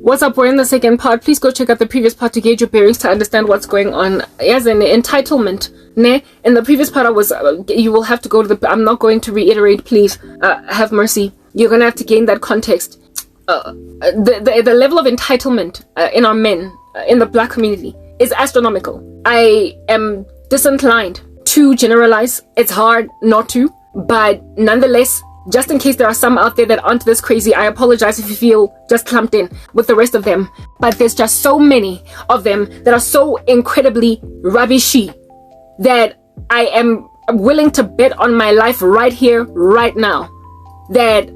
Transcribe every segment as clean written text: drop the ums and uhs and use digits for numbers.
What's up? We're in the second part. Please go check out the previous part to gauge your bearings to understand what's going on. As an entitlement, ne? In the previous part, I was, you will have to go to the, I'm not going to reiterate, please, have mercy. You're going to have to gain that context. The level of entitlement in our men, in the black community, is astronomical. I am disinclined to generalize. It's hard not to, but nonetheless, just in case there are some out there that aren't this crazy, I apologize if you feel just clumped in with the rest of them. But there's just so many of them that are so incredibly rubbishy that I am willing to bet on my life right here, right now, that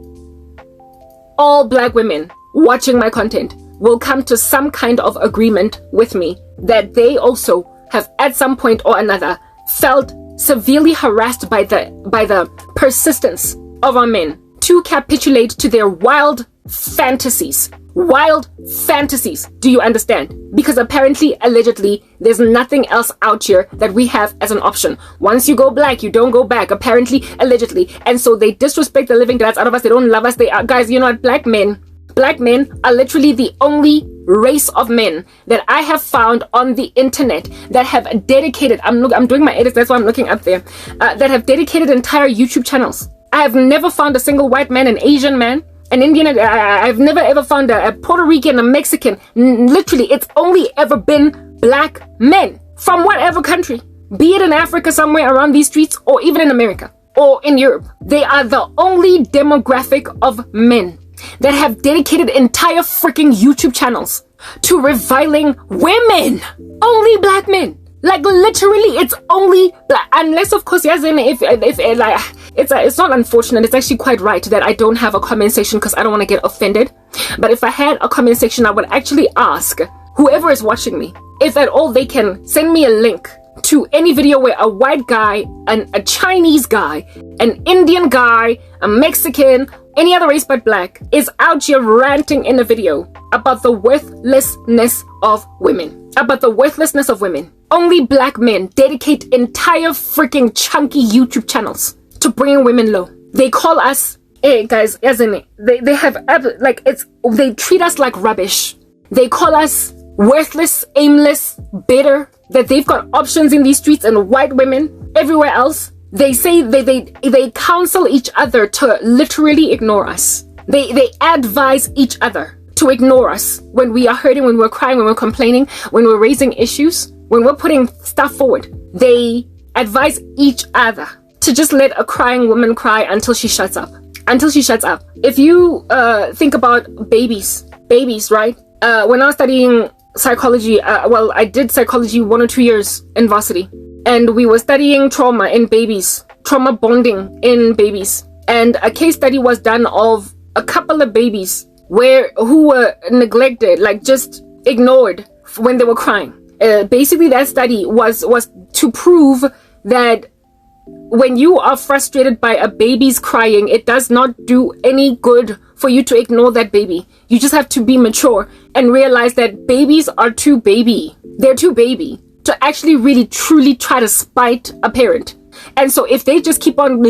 all black women watching my content will come to some kind of agreement with me that they also have at some point or another felt severely harassed by the persistence of our men to capitulate to their wild fantasies. Wild fantasies. Do you understand? Because apparently, allegedly, there's nothing else out here that we have as an option. Once you go black, you don't go back. Apparently, allegedly. And so they disrespect the living daylights out of us. They don't love us. They are, guys, you know what? Black men are literally the only race of men that I have found on the internet that have dedicated, I'm doing my edits, that's why I'm looking up there, that have dedicated entire YouTube channels. I have never found a single white man, an Asian man, an Indian. I've never ever found a Puerto Rican, a Mexican. Literally, it's only ever been black men from whatever country, be it in Africa somewhere around these streets, or even in America or in Europe. They are the only demographic of men that have dedicated entire freaking YouTube channels to reviling women. Only black men. Like literally, it's only black, unless of course, yes, if like it's not unfortunate. It's actually quite right that I don't have a comment section because I don't want to get offended. But if I had a comment section, I would actually ask whoever is watching me if at all they can send me a link to any video where a white guy, a Chinese guy, an Indian guy, a Mexican, any other race but black is out here ranting in a video about the worthlessness of women. About the worthlessness of women. Only black men dedicate entire freaking chunky YouTube channels to bringing women low. They call us, hey guys, as in they have like they treat us like rubbish. They call us worthless, aimless, bitter, that they've got options in these streets and white women everywhere else. They say they counsel each other to literally ignore us. They advise each other to ignore us when we are hurting, when we're crying, when we're complaining, when we're raising issues, when we're putting stuff forward. They advise each other to just let a crying woman cry until she shuts up. Until she shuts up. If you think about babies, right? When I was studying psychology, well, I did psychology 1 or 2 years in varsity. And we were studying trauma in babies, trauma bonding in babies. And a case study was done of a couple of babies who were neglected, like just ignored when they were crying. Basically, that study was to prove that when you are frustrated by a baby's crying, it does not do any good for you to ignore that baby. You just have to be mature and realize that babies are too baby. They're too baby to actually really truly try to spite a parent. And so if they just keep on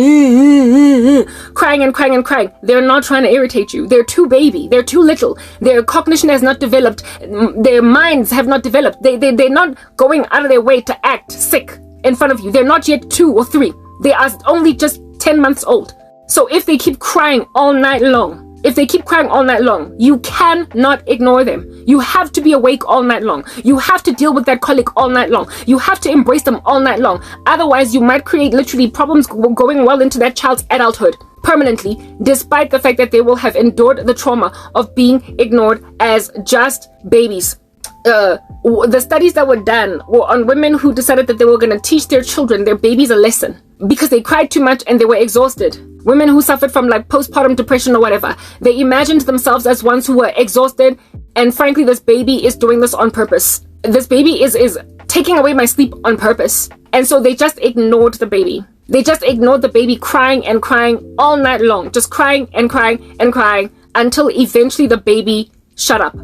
crying and crying and crying, they're not trying to irritate you. They're too baby. They're too little. Their cognition has not developed. Their minds have not developed. They're not going out of their way to act sick in front of you. They're not yet 2 or 3. They are only just 10 months old. So if they keep crying all night long, you cannot ignore them. You have to be awake all night long. You have to deal with that colic all night long. You have to embrace them all night long. Otherwise, you might create literally problems going well into that child's adulthood permanently, despite the fact that they will have endured the trauma of being ignored as just babies. The studies that were done were on women who decided that they were going to teach their children, their babies, a lesson because they cried too much and they were exhausted. Women who suffered from like postpartum depression or whatever, they imagined themselves as ones who were exhausted, and frankly this baby is doing this on purpose. This baby is taking away my sleep on purpose. And so they just ignored the baby. They just ignored the baby crying and crying all night long, just crying and crying and crying until eventually the baby shut up.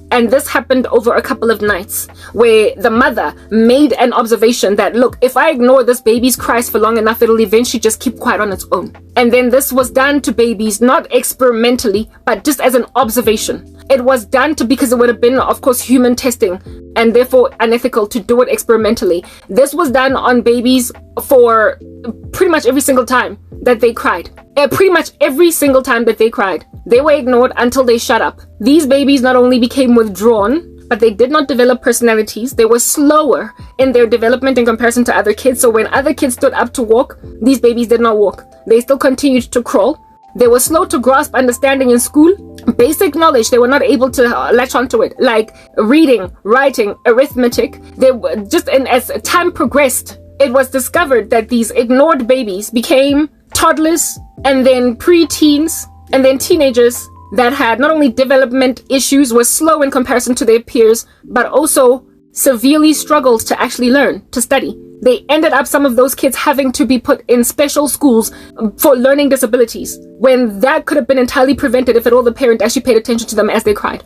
And this happened over a couple of nights where the mother made an observation that, look, if I ignore this baby's cries for long enough, it'll eventually just keep quiet on its own. And then this was done to babies, not experimentally, but just as an observation. It was done because it would have been, of course, human testing and therefore unethical to do it experimentally. This was done on babies for pretty much every single time that they cried. Pretty much every single time that they cried. They were ignored until they shut up. These babies not only became withdrawn, but they did not develop personalities. They were slower in their development in comparison to other kids. So when other kids stood up to walk, these babies did not walk. They still continued to crawl. They were slow to grasp understanding in school. Basic knowledge, they were not able to latch onto it, like reading, writing, arithmetic. They were just, and as time progressed, it was discovered that these ignored babies became toddlers and then pre-teens and then teenagers that had not only development issues, were slow in comparison to their peers, but also severely struggled to actually learn, to study. They ended up, some of those kids, having to be put in special schools for learning disabilities, when that could have been entirely prevented if at all the parent actually paid attention to them as they cried.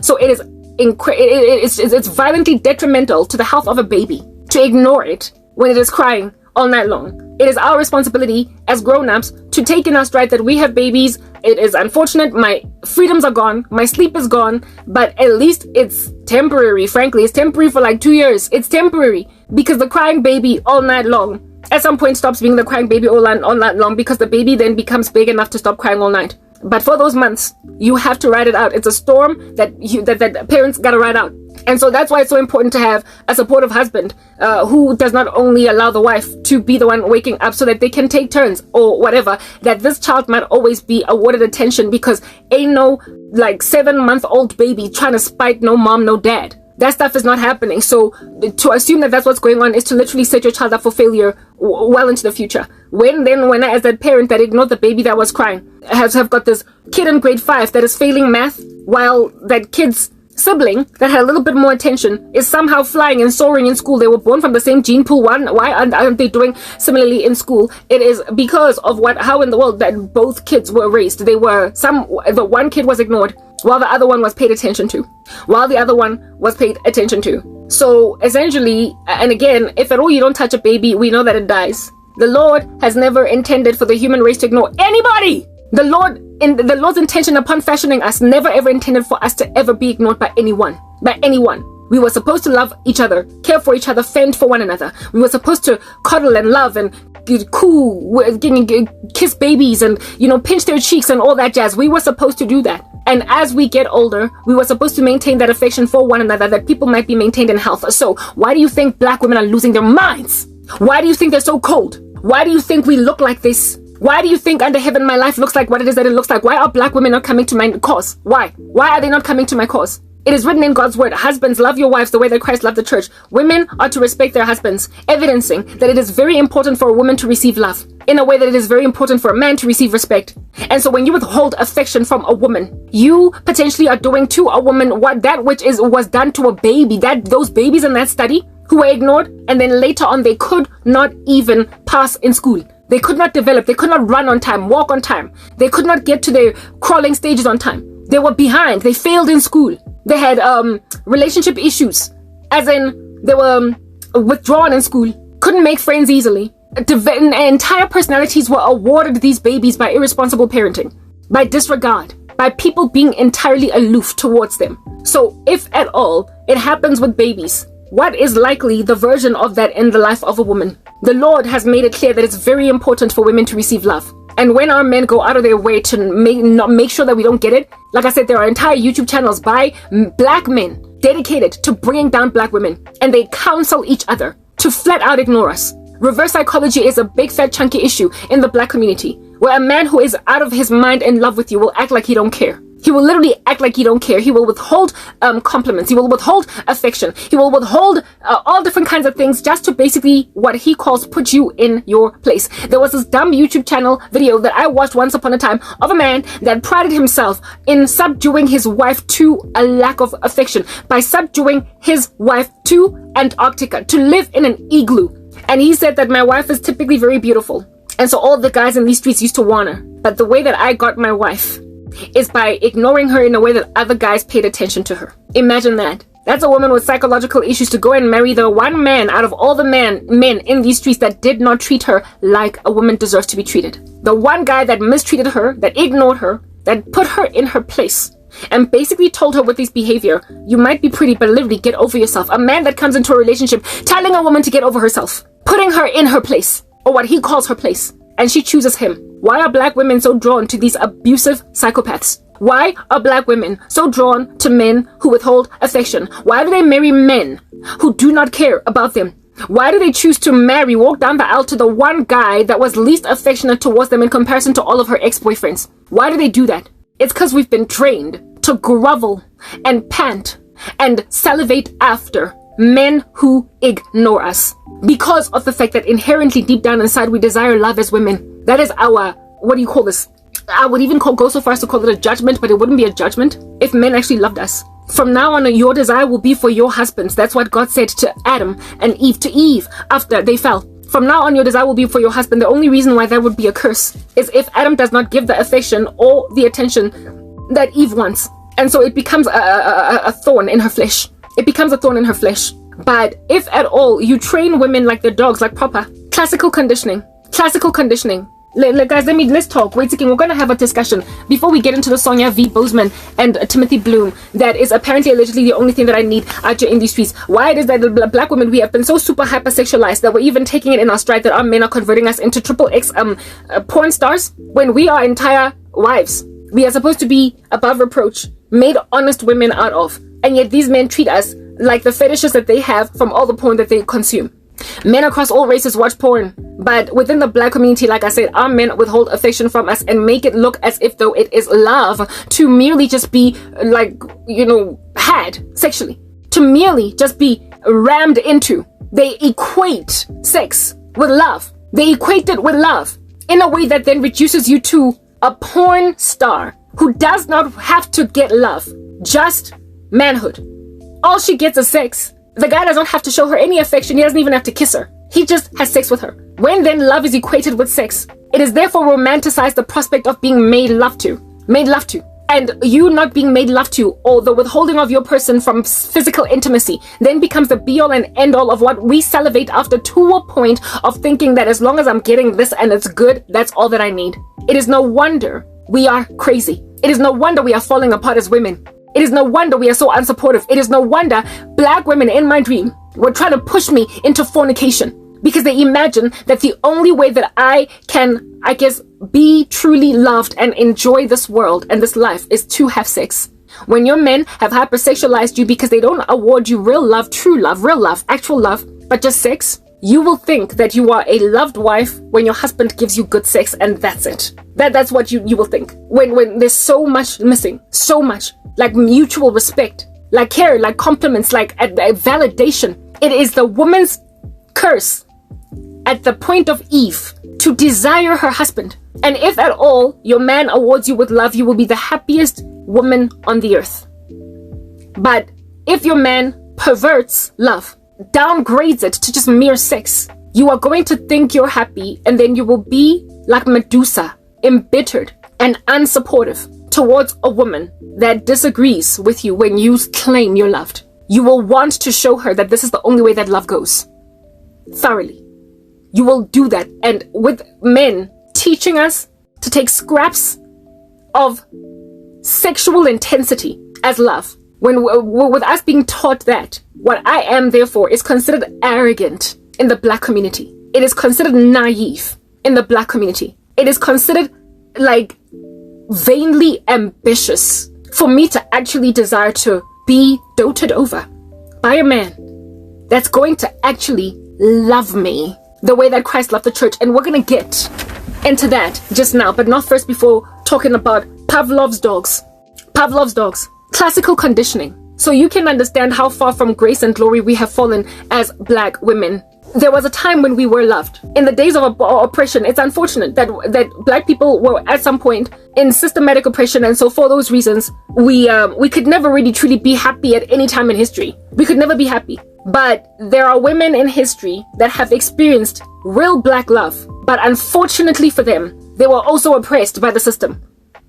So it is it's violently detrimental to the health of a baby to ignore it when it is crying all night long. It is our responsibility as grown-ups to take in our stride that we have babies. It is unfortunate, my freedoms are gone, my sleep is gone, but at least it's temporary. Frankly, it's temporary for like 2 years. It's temporary because the crying baby all night long at some point stops being the crying baby all night long, because the baby then becomes big enough to stop crying all night. But for those months, you have to ride it out. It's a storm that parents gotta ride out. And so that's why it's so important to have a supportive husband who does not only allow the wife to be the one waking up so that they can take turns or whatever, that this child might always be awarded attention, because ain't no like 7-month-old baby trying to spite no mom, no dad. That stuff is not happening. So to assume that that's what's going on is to literally set your child up for failure well into the future. When I, as that parent that ignored the baby that was crying, have got this kid in grade 5 that is failing math, while that kid's sibling that had a little bit more attention is somehow flying and soaring in school. They were born from the same gene pool. Why aren't they doing similarly in school? It is because of how in the world that both kids were raised. The one kid was ignored while the other one was paid attention to. So essentially, and again, if at all you don't touch a baby, we know that it dies. The Lord has never intended for the human race to ignore anybody. The Lord's intention upon fashioning us never ever intended for us to ever be ignored by anyone. We were supposed to love each other, care for each other, fend for one another. We were supposed to cuddle and love and kiss babies and, pinch their cheeks and all that jazz. We were supposed to do that. And as we get older, we were supposed to maintain that affection for one another, that people might be maintained in health. So why do you think black women are losing their minds? Why do you think they're so cold? Why do you think we look like this? Why do you think under heaven my life looks like what it is that it looks like? Why are black women not coming to my cause? Why? Why are they not coming to my cause? It is written in God's word, husbands, love your wives the way that Christ loved the church. Women are to respect their husbands, evidencing that it is very important for a woman to receive love, in a way that it is very important for a man to receive respect. And so when you withhold affection from a woman, you potentially are doing to a woman was done to a baby. Those babies in that study who were ignored, and then later on they could not even pass in school. They could not develop. They could not run on time, walk on time. They could not get to their crawling stages on time. They were behind. They failed in school. They had relationship issues, as in they were withdrawn in school, couldn't make friends easily. Entire personalities were awarded these babies by irresponsible parenting, by disregard, by people being entirely aloof towards them. So if at all it happens with babies, what is likely the version of that in the life of a woman? The Lord has made it clear that it's very important for women to receive love. And when our men go out of their way to make sure that we don't get it, like I said, there are entire YouTube channels by black men dedicated to bringing down black women. And they counsel each other to flat out ignore us. Reverse psychology is a big fat chunky issue in the black community, where a man who is out of his mind in love with you will act like he don't care. He will literally act like he don't care. He will withhold compliments. He will withhold affection. He will withhold all different kinds of things just to basically, what he calls, put you in your place. There was this dumb YouTube channel video that I watched once upon a time of a man that prided himself in subduing his wife to a lack of affection by subduing his wife to Antarctica, to live in an igloo. And he said that my wife is typically very beautiful. And so all the guys in these streets used to want her. But the way that I got my wife is by ignoring her in a way that other guys paid attention to her. Imagine that. That's a woman with psychological issues to go and marry the one man out of all the men in these streets that did not treat her like a woman deserves to be treated. The one guy that mistreated her, that ignored her, that put her in her place, and basically told her with this behavior, you might be pretty, but literally get over yourself. A man that comes into a relationship telling a woman to get over herself, putting her in her place, or what he calls her place, and she chooses him. Why are black women so drawn to these abusive psychopaths? Why are black women so drawn to men who withhold affection? Why do they marry men who do not care about them? Why do they choose to walk down the aisle to the one guy that was least affectionate towards them in comparison to all of her ex-boyfriends? Why do they do that? It's because we've been trained to grovel and pant and salivate after men who ignore us. Because of the fact that inherently deep down inside we desire love as women. That is our, what do you call this? I would even go so far as to call it a judgment, but it wouldn't be a judgment if men actually loved us. From now on, your desire will be for your husbands. That's what God said to Adam and Eve, to Eve, after they fell. From now on, your desire will be for your husband. The only reason why that would be a curse is if Adam does not give the affection or the attention that Eve wants. And so it becomes a thorn in her flesh. It becomes a thorn in her flesh. But if at all, you train women like they're dogs, like proper classical conditioning. Guys, let's talk. Wait a second, we're going to have a discussion before we get into the Sonia V. Bozeman and Timothy Bloom. That is apparently allegedly the only thing that I need out here in these streets. Why it is that the black women, we have been so super hypersexualized that we're even taking it in our stride that our men are converting us into triple X porn stars when we are entire wives. We are supposed to be above reproach, made honest women out of, and yet these men treat us like the fetishes that they have from all the porn that they consume. Men across all races watch porn, but within the black community, like I said, our men withhold affection from us and make it look as if though it is love to merely just be had sexually, to merely just be rammed into. They equate sex with love. They equate it with love in a way that then reduces you to a porn star who does not have to get love, just manhood. All she gets is sex. The guy does not have to show her any affection. He doesn't even have to kiss her. He just has sex with her. When then love is equated with sex, it is therefore romanticized the prospect of being made love to. And you not being made love to, or the withholding of your person from physical intimacy, then becomes the be all and end all of what we salivate after, to a point of thinking that as long as I'm getting this and it's good, that's all that I need. It is no wonder we are crazy. It is no wonder we are falling apart as women. It is no wonder we are so unsupportive. It is no wonder black women in my dream were trying to push me into fornication because they imagine that the only way that I can, be truly loved and enjoy this world and this life is to have sex. When your men have hypersexualized you because they don't award you real love, true love, real love, actual love, but just sex, you will think that you are a loved wife when your husband gives you good sex and that's it. That's what you will think. When there's so much missing, so much. Like mutual respect, like care, like compliments, like a validation. It is the woman's curse at the point of Eve to desire her husband. And if at all your man awards you with love, you will be the happiest woman on the earth. But if your man perverts love, downgrades it to just mere sex, you are going to think you're happy, and then you will be like Medusa, embittered and unsupportive towards a woman that disagrees with you when you claim you're loved. You will want to show her that this is the only way that love goes. Thoroughly. You will do that. And with men teaching us to take scraps of sexual intensity as love, with us being taught that what I am therefore is considered arrogant in the black community. It is considered naive in the black community. It is considered like vainly ambitious for me to actually desire to be doted over by a man that's going to actually love me the way that Christ loved the church. And we're going to get into that just now, but not first before talking about Pavlov's dogs. Classical conditioning. So you can understand how far from grace and glory we have fallen as black women. There was a time when we were loved. In the days of oppression, it's unfortunate that black people were at some point in systematic oppression, and so for those reasons, we could never really truly be happy at any time in history. We could never be happy. But there are women in history that have experienced real black love. But unfortunately for them, they were also oppressed by the system.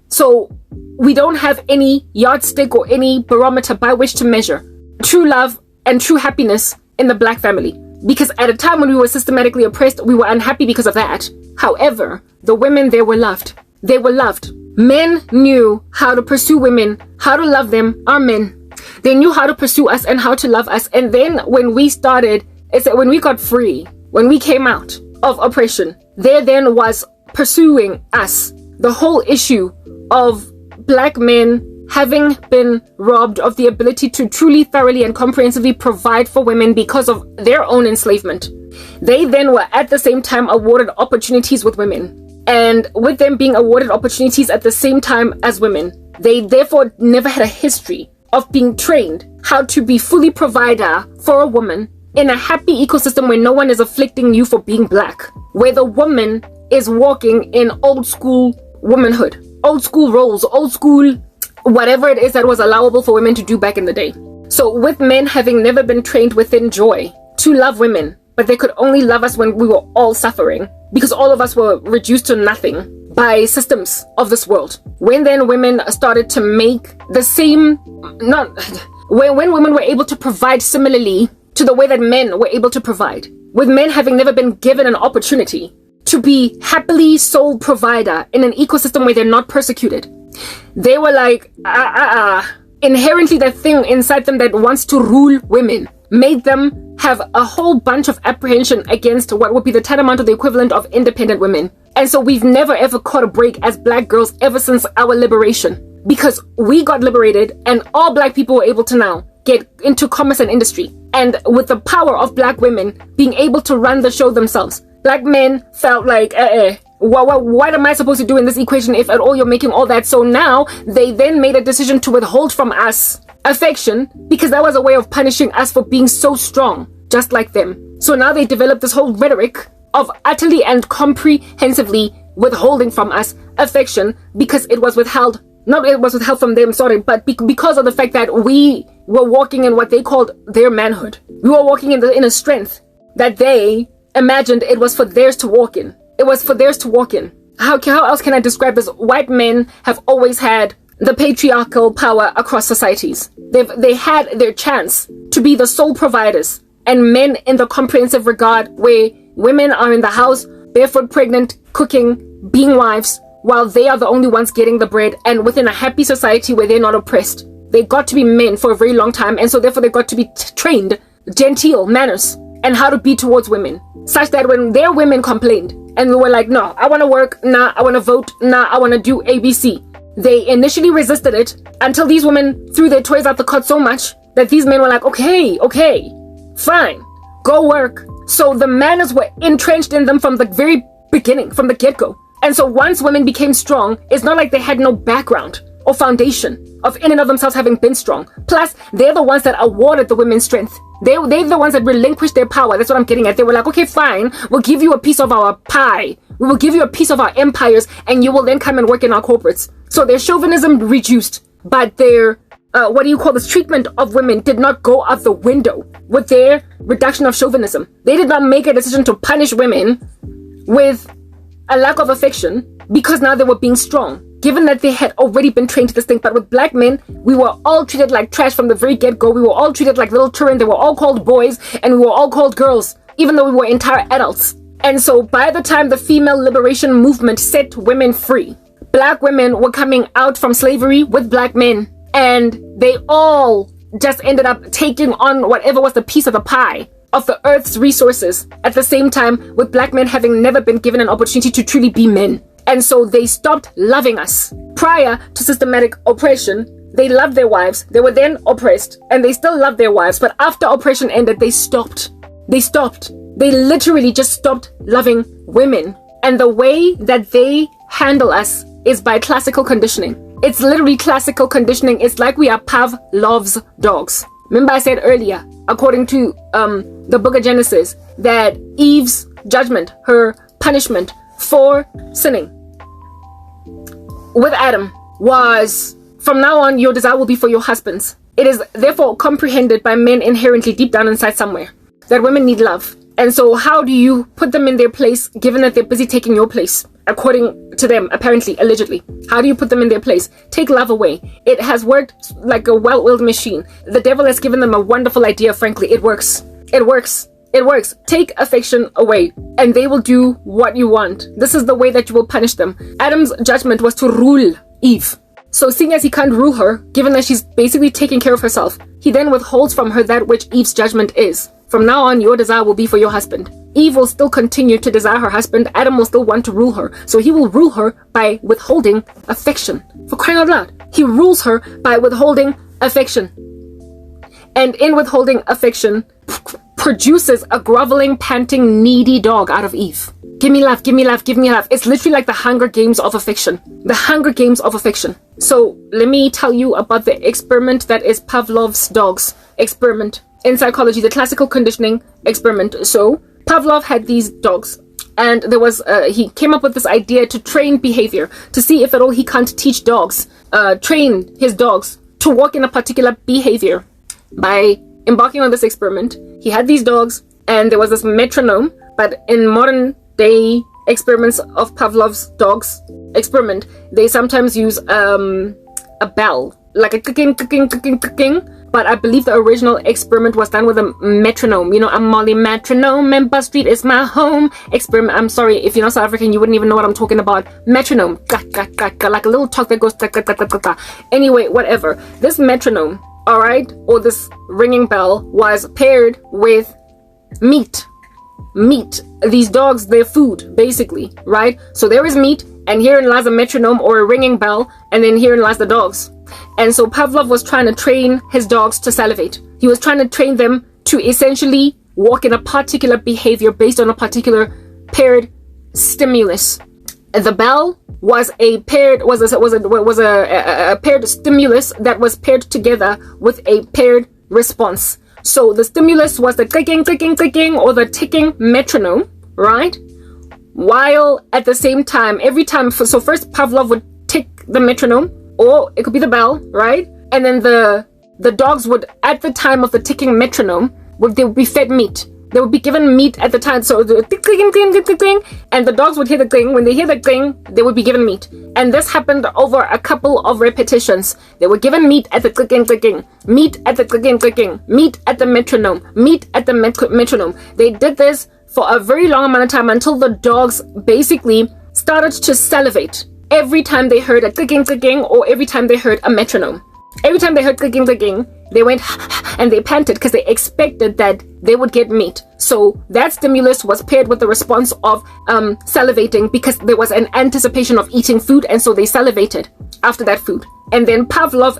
So we don't have any yardstick or any barometer by which to measure true love and true happiness in the black family. Because at a time when we were systematically oppressed, we were unhappy because of that. However, the women, they were loved. They were loved. Men knew how to pursue women, how to love them, our men. They knew how to pursue us and how to love us. And then when we started, it's that when we got free, when we came out of oppression, there then was pursuing us. The whole issue of black men having been robbed of the ability to truly, thoroughly, and comprehensively provide for women because of their own enslavement. They then were at the same time awarded opportunities with women. And with them being awarded opportunities at the same time as women, they therefore never had a history of being trained how to be fully provider for a woman in a happy ecosystem where no one is afflicting you for being black, where the woman is walking in old school womanhood, old school roles, old school whatever it is that was allowable for women to do back in the day. So with men having never been trained within joy to love women, but they could only love us when we were all suffering because all of us were reduced to nothing by systems of this world. When then women started to make the same, when women were able to provide similarly to the way that men were able to provide, with men having never been given an opportunity to be happily sole provider in an ecosystem where they're not persecuted, they were like, inherently that thing inside them that wants to rule women made them have a whole bunch of apprehension against what would be the tantamount of the equivalent of independent women. And so we've never ever caught a break as black girls ever since our liberation, because we got liberated and all black people were able to now get into commerce and industry. And with the power of black women being able to run the show themselves, black men felt like, what am I supposed to do in this equation if at all you're making all that? So now they then made a decision to withhold from us affection because that was a way of punishing us for being so strong, just like them. So now they developed this whole rhetoric of utterly and comprehensively withholding from us affection because it was withheld. Not it was withheld from them, sorry, but because of the fact that we were walking in what they called their manhood. We were walking in a strength that they imagined it was for theirs to walk in. It was for theirs to walk in. How else can I describe this? White men have always had the patriarchal power across societies. They had their chance to be the sole providers, and men in the comprehensive regard where women are in the house, barefoot, pregnant, cooking, being wives, while they are the only ones getting the bread, and within a happy society where they're not oppressed. They got to be men for a very long time, and so therefore they got to be trained genteel manners and how to be towards women, such that when their women complained and we were like, no, I want to work, nah, I want to vote, nah, I want to do ABC, they initially resisted it until these women threw their toys out the cot so much that these men were like, okay, fine, go work. So the manners were entrenched in them from the very beginning, from the get-go. And so once women became strong, it's not like they had no background or foundation of in and of themselves having been strong. Plus, they're the ones that awarded the women strength. They're the ones that relinquished their power. That's what I'm getting at. They were like, okay, fine, we'll give you a piece of our pie. We will give you a piece of our empires, and you will then come and work in our corporates. So their chauvinism reduced, but their, treatment of women did not go out the window with their reduction of chauvinism. They did not make a decision to punish women with a lack of affection because now they were being strong, given that they had already been trained to this thing. But with black men, we were all treated like trash from the very get-go. We were all treated like little children. They were all called boys and we were all called girls, even though we were entire adults. And so by the time the female liberation movement set women free, black women were coming out from slavery with black men, and they all just ended up taking on whatever was the piece of the pie of the earth's resources, at the same time with black men having never been given an opportunity to truly be men. And so they stopped loving us. Prior to systematic oppression, they loved their wives. They were then oppressed and they still loved their wives. But after oppression ended, they stopped. They literally just stopped loving women. And the way that they handle us is by classical conditioning. It's literally classical conditioning. It's like we are Pavlov's dogs. Remember I said earlier, according to the book of Genesis, that Eve's judgment, her punishment for sinning with Adam was, from now on, your desire will be for your husbands. It is therefore comprehended by men inherently deep down inside somewhere that women need love. And so how do you put them in their place, given that they're busy taking your place, according to them, apparently, allegedly? How do you put them in their place? Take love away. It has worked like a well-oiled machine. The devil has given them a wonderful idea, frankly. It works. It works. Take affection away, and they will do what you want. This is the way that you will punish them. Adam's judgment was to rule Eve. So seeing as he can't rule her, given that she's basically taking care of herself, he then withholds from her that which Eve's judgment is. From now on, your desire will be for your husband. Eve will still continue to desire her husband. Adam will still want to rule her. So he will rule her by withholding affection. For crying out loud. He rules her by withholding affection. And in withholding affection, produces a groveling, panting, needy dog out of Eve. Give me love, give me love, give me love. It's literally like the Hunger Games of affection. The Hunger Games of affection. So let me tell you about the experiment that is Pavlov's dog's experiment. In psychology, the classical conditioning experiment. So Pavlov had these dogs, and there was he came up with this idea to train behavior, to see if at all he can't teach dogs, train his dogs to walk in a particular behavior. By embarking on this experiment, he had these dogs, and there was this metronome. But in modern day experiments of Pavlov's dogs experiment, they sometimes use a bell, like a clicking, clicking, clicking, clicking. But I believe the original experiment was done with a metronome. You know, a Molly metronome, and Bus Street is my home. Experiment. I'm sorry, if you're not South African, you wouldn't even know what I'm talking about. Metronome, like a little talk that goes. Anyway, whatever. This metronome, all right, or this ringing bell was paired with meat. These dogs, their food, basically, right? So there is meat, and herein lies a metronome or a ringing bell, and then herein lies the dogs. And so Pavlov was trying to train his dogs to salivate. He was trying to train them to essentially walk in a particular behavior based on a particular paired stimulus. The bell was a paired paired stimulus that was paired together with a paired response. So the stimulus was the clicking, clicking, clicking, or the ticking metronome, right? While at the same time, every time, so first Pavlov would tick the metronome, or it could be the bell, right? And then the dogs would, at the time of the ticking metronome, they would be fed meat. They would be given meat at the time. So the clicking, clicking, clicking, clicking, and the dogs would hear the cling. When they hear the cling, they would be given meat. And this happened over a couple of repetitions. They were given meat at the clicking, clicking, meat at the clicking, clicking, meat at the metronome, meat at the metronome. They did this for a very long amount of time until the dogs basically started to salivate every time they heard a clicking, clicking, or every time they heard a metronome. Every time they heard clicking, clicking, they went and they panted because they expected that they would get meat. So that stimulus was paired with the response of salivating, because there was an anticipation of eating food, and so they salivated after that food. And then Ivan Pavlov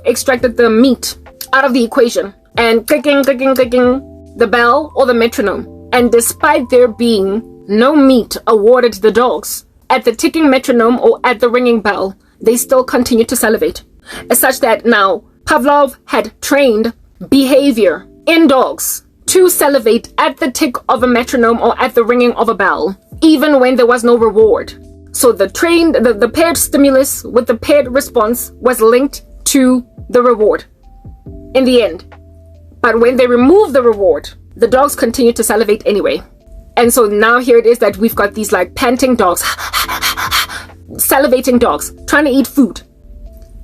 extracted the meat out of the equation, and clicking, clicking, clicking, the bell or the metronome. And despite there being no meat awarded to the dogs at the ticking metronome or at the ringing bell, they still continued to salivate. As such that now Pavlov had trained behavior in dogs to salivate at the tick of a metronome or at the ringing of a bell, even when there was no reward. So the paired stimulus with the paired response was linked to the reward in the end. But when they removed the reward, the dogs continued to salivate anyway. And so now here it is that we've got these like panting dogs, salivating dogs, trying to eat food,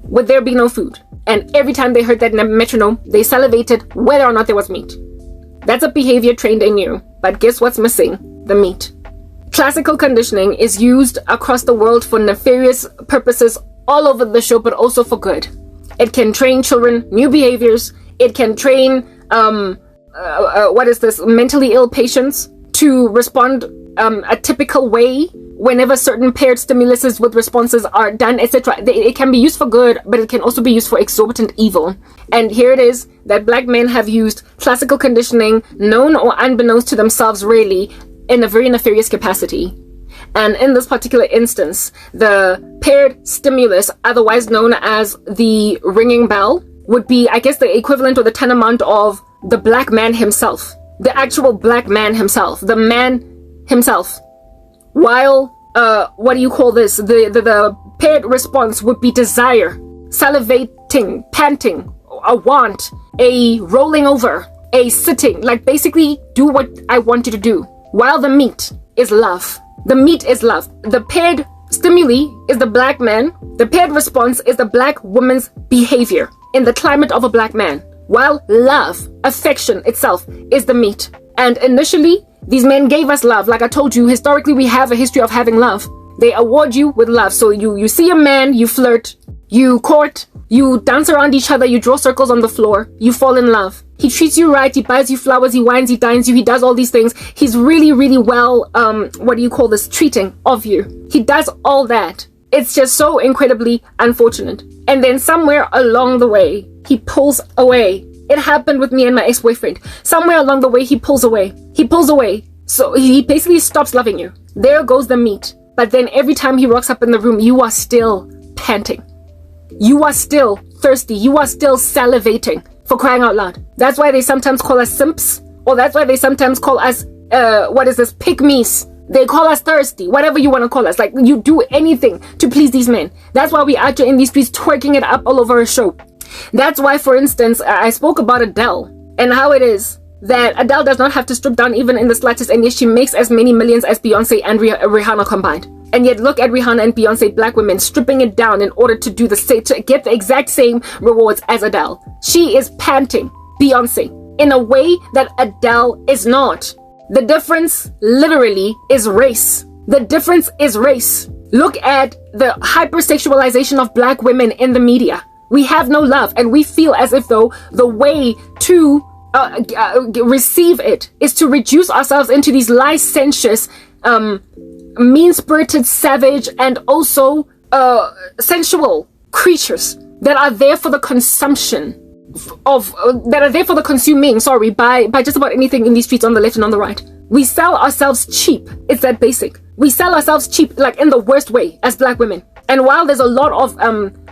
would there be no food? And every time they heard that metronome, they salivated whether or not there was meat. That's a behavior trained in you. But guess what's missing? The meat. Classical conditioning is used across the world for nefarious purposes all over the show, but also for good. It can train children new behaviors. It can train mentally ill patients to respond a typical way whenever certain paired stimuluses with responses are done, etc. It can be used for good, but it can also be used for exorbitant evil. And here it is that black men have used classical conditioning, known or unbeknownst to themselves really, in a very nefarious capacity. And in this particular instance, the paired stimulus, otherwise known as the ringing bell, would be, I guess, the equivalent or the tantamount of the black man himself. The actual black man himself. The man himself. While, the paired response would be desire, salivating, panting, a want, a rolling over, a sitting, like basically do what I want you to do. While the meat is love. The meat is love. The paired stimuli is the black man. The paired response is the black woman's behavior in the climate of a black man. while love, affection itself, is the meat. And initially, these men gave us love. Like I told you, historically, we have a history of having love. They award you with love. So you see a man, you flirt, you court, you dance around each other, you draw circles on the floor, you fall in love. He treats you right, he buys you flowers, he wines, he dines you, he does all these things. He's really, really well, treating of you. He does all that. It's just so incredibly unfortunate. And then somewhere along the way, he pulls away. It happened with me and my ex-boyfriend. Somewhere along the way, he pulls away. He pulls away. So he basically stops loving you. There goes the meat. But then every time he rocks up in the room, you are still panting. You are still thirsty. You are still salivating, for crying out loud. That's why they sometimes call us simps. Or that's why they sometimes call us, pygmies. They call us thirsty, whatever you want to call us. Like, you do anything to please these men. That's why we out here in these streets twerking it up all over a show. That's why, for instance, I spoke about Adele and how it is that Adele does not have to strip down even in the slightest, and yet she makes as many millions as Beyonce and Rihanna combined. And yet look at Rihanna and Beyonce, black women, stripping it down in order to do to get the exact same rewards as Adele. She is panting Beyonce in a way that Adele is not. The difference literally is race. The difference is race. Look at the hypersexualization of black women in the media. We have no love, and we feel as if though the way to receive it is to reduce ourselves into these licentious, mean-spirited, savage, and also sensual creatures that are there for the consumption by just about anything in these streets on the left and on the right. We sell ourselves cheap. It's that basic. We sell ourselves cheap, like in the worst way, as black women. And while there's a lot of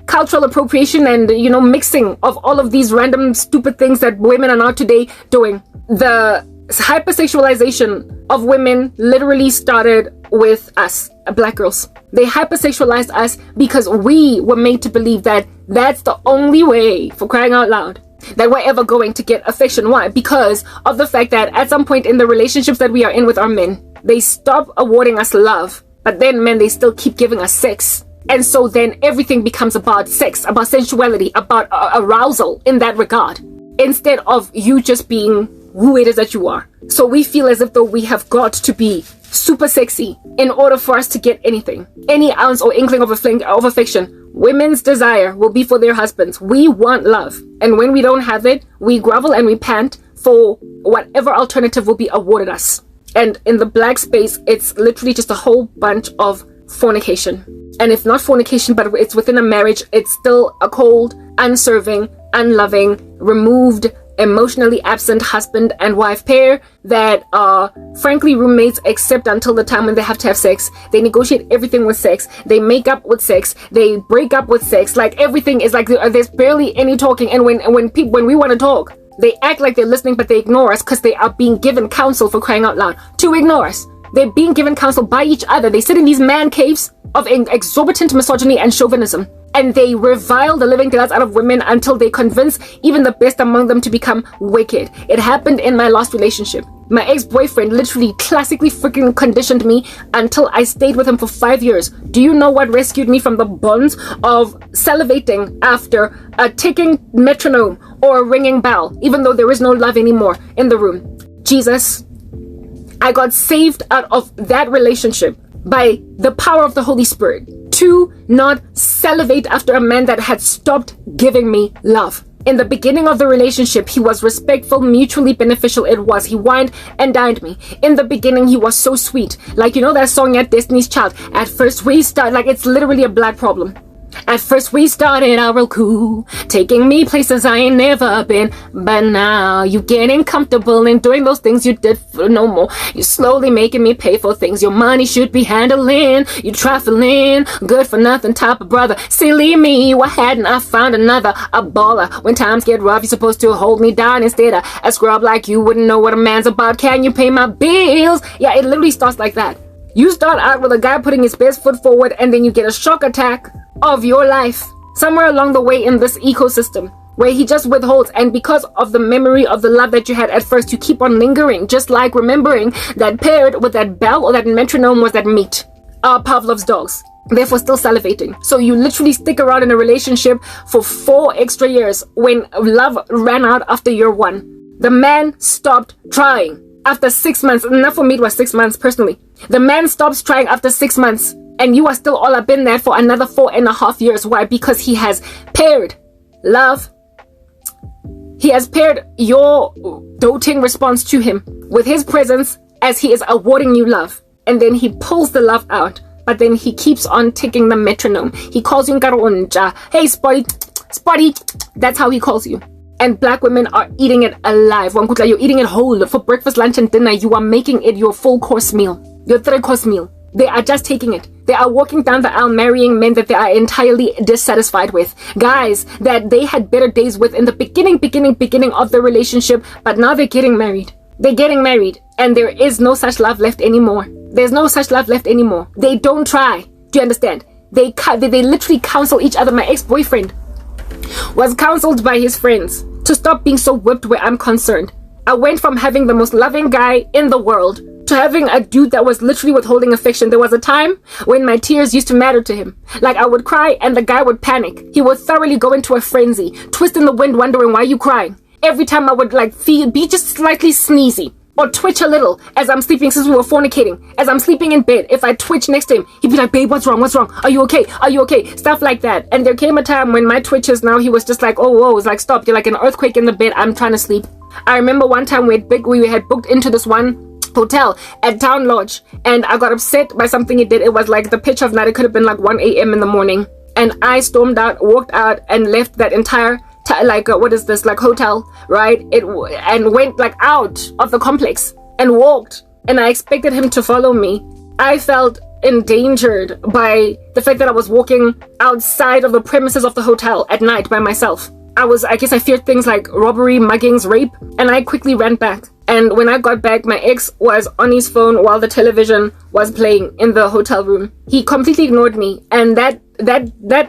cultural appropriation and mixing of all of these random stupid things that women are now today doing, the hypersexualization of women literally started with us, black girls. They hypersexualized us because we were made to believe that that's the only way, for crying out loud, that we're ever going to get affection. Why? Because of the fact that at some point in the relationships that we are in with our men, they stop awarding us love, but then men, they still keep giving us sex. And so then everything becomes about sex, about sensuality, about arousal in that regard, instead of you just being who it is that you are. So we feel as if though we have got to be super sexy in order for us to get anything, any ounce or inkling of affection. Women's desire will be for their husbands. We want love. And when we don't have it, we grovel and we pant for whatever alternative will be awarded us. And in the black space, it's literally just a whole bunch of fornication. And if not fornication, but it's within a marriage, it's still a cold, unserving, unloving, removed, emotionally absent husband and wife pair that are frankly roommates, except until the time when they have to have sex. They negotiate everything with sex. They make up with sex. They break up with sex. Like, everything is like there's barely any talking. And when we want to talk, they act like they're listening, but they ignore us because they are being given counsel, for crying out loud, to ignore us. They're being given counsel by each other. They sit in these man caves of exorbitant misogyny and chauvinism, and they revile the living daylights out of women until they convince even the best among them to become wicked. It happened in my last relationship. My ex-boyfriend literally classically freaking conditioned me until I stayed with him for 5 years. Do you know what rescued me from the bonds of salivating after a ticking metronome or a ringing bell, even though there is no love anymore in the room? Jesus. I got saved out of that relationship by the power of the Holy Spirit to not salivate after a man that had stopped giving me love. In the beginning of the relationship, he was respectful, mutually beneficial. It was. He wined and dined me. In the beginning, he was so sweet. Like, you know that song at Destiny's Child? At first we start, like, it's literally a black problem. At first we started out real cool, taking me places I ain't never been. But now you getting comfortable in doing those things you did for no more. You slowly making me pay for things your money should be handling. You trifling, good for nothing type of brother. Silly me, why hadn't I found another? A baller. When times get rough, you're supposed to hold me down instead of a scrub like you wouldn't know what a man's about. Can you pay my bills? Yeah, it literally starts like that. You start out with a guy putting his best foot forward, and then you get a shock attack of your life somewhere along the way in this ecosystem where he just withholds. And because of the memory of the love that you had at first, you keep on lingering, just like remembering that paired with that bell or that metronome was that meat. Pavlov's dogs. therefore still salivating. So you literally stick around in a relationship for 4 extra years when love ran out after year 1. The man stopped trying after 6 months. Not for me, it was 6 months personally. The man stops trying after 6 months, and you are still all up in there for another 4.5 years. Why? Because he has paired love. He has paired your doting response to him with his presence as he is awarding you love. And then he pulls the love out. But then he keeps on ticking the metronome. He calls you Nkaronja. Hey, Spotty, Spotty. That's how he calls you. And black women are eating it alive. Wankutla, you're eating it whole. For breakfast, lunch, and dinner, you are making it your full course meal. Your 3-course meal. They are just taking it. They are walking down the aisle marrying men that they are entirely dissatisfied with. Guys that they had better days with in the beginning of the relationship, but now they're getting married. They're getting married, and there is no such love left anymore. There's no such love left anymore. They don't try. Do you understand? They literally counsel each other. My ex-boyfriend was counseled by his friends to stop being so whipped where I'm concerned. I went from having the most loving guy in the world to having a dude that was literally withholding affection. There was a time when my tears used to matter to him. Like, I would cry and the guy would panic. He would thoroughly go into a frenzy, twist in the wind, wondering why you crying. Every time I would be just slightly sneezy or twitch a little as I'm sleeping, since we were fornicating. As I'm sleeping in bed, if I twitch next to him, he'd be like, babe, what's wrong? What's wrong? Are you okay? Are you okay? Stuff like that. And there came a time when my twitches, now he was just like, oh, whoa, it's like, stop. You're like an earthquake in the bed. I'm trying to sleep. I remember one time we had booked into this one hotel at Town Lodge, and I got upset by something he did. It was like the pitch of night. It could have been like 1 a.m. in the morning. And I stormed out, walked out, and left that entire hotel, right? And went like out of the complex and walked, and I expected him to follow me. I felt endangered by the fact that I was walking outside of the premises of the hotel at night by myself. I guess I feared things like robbery, muggings, rape, and I quickly ran back. And when I got back, my ex was on his phone while the television was playing in the hotel room. He completely ignored me, and that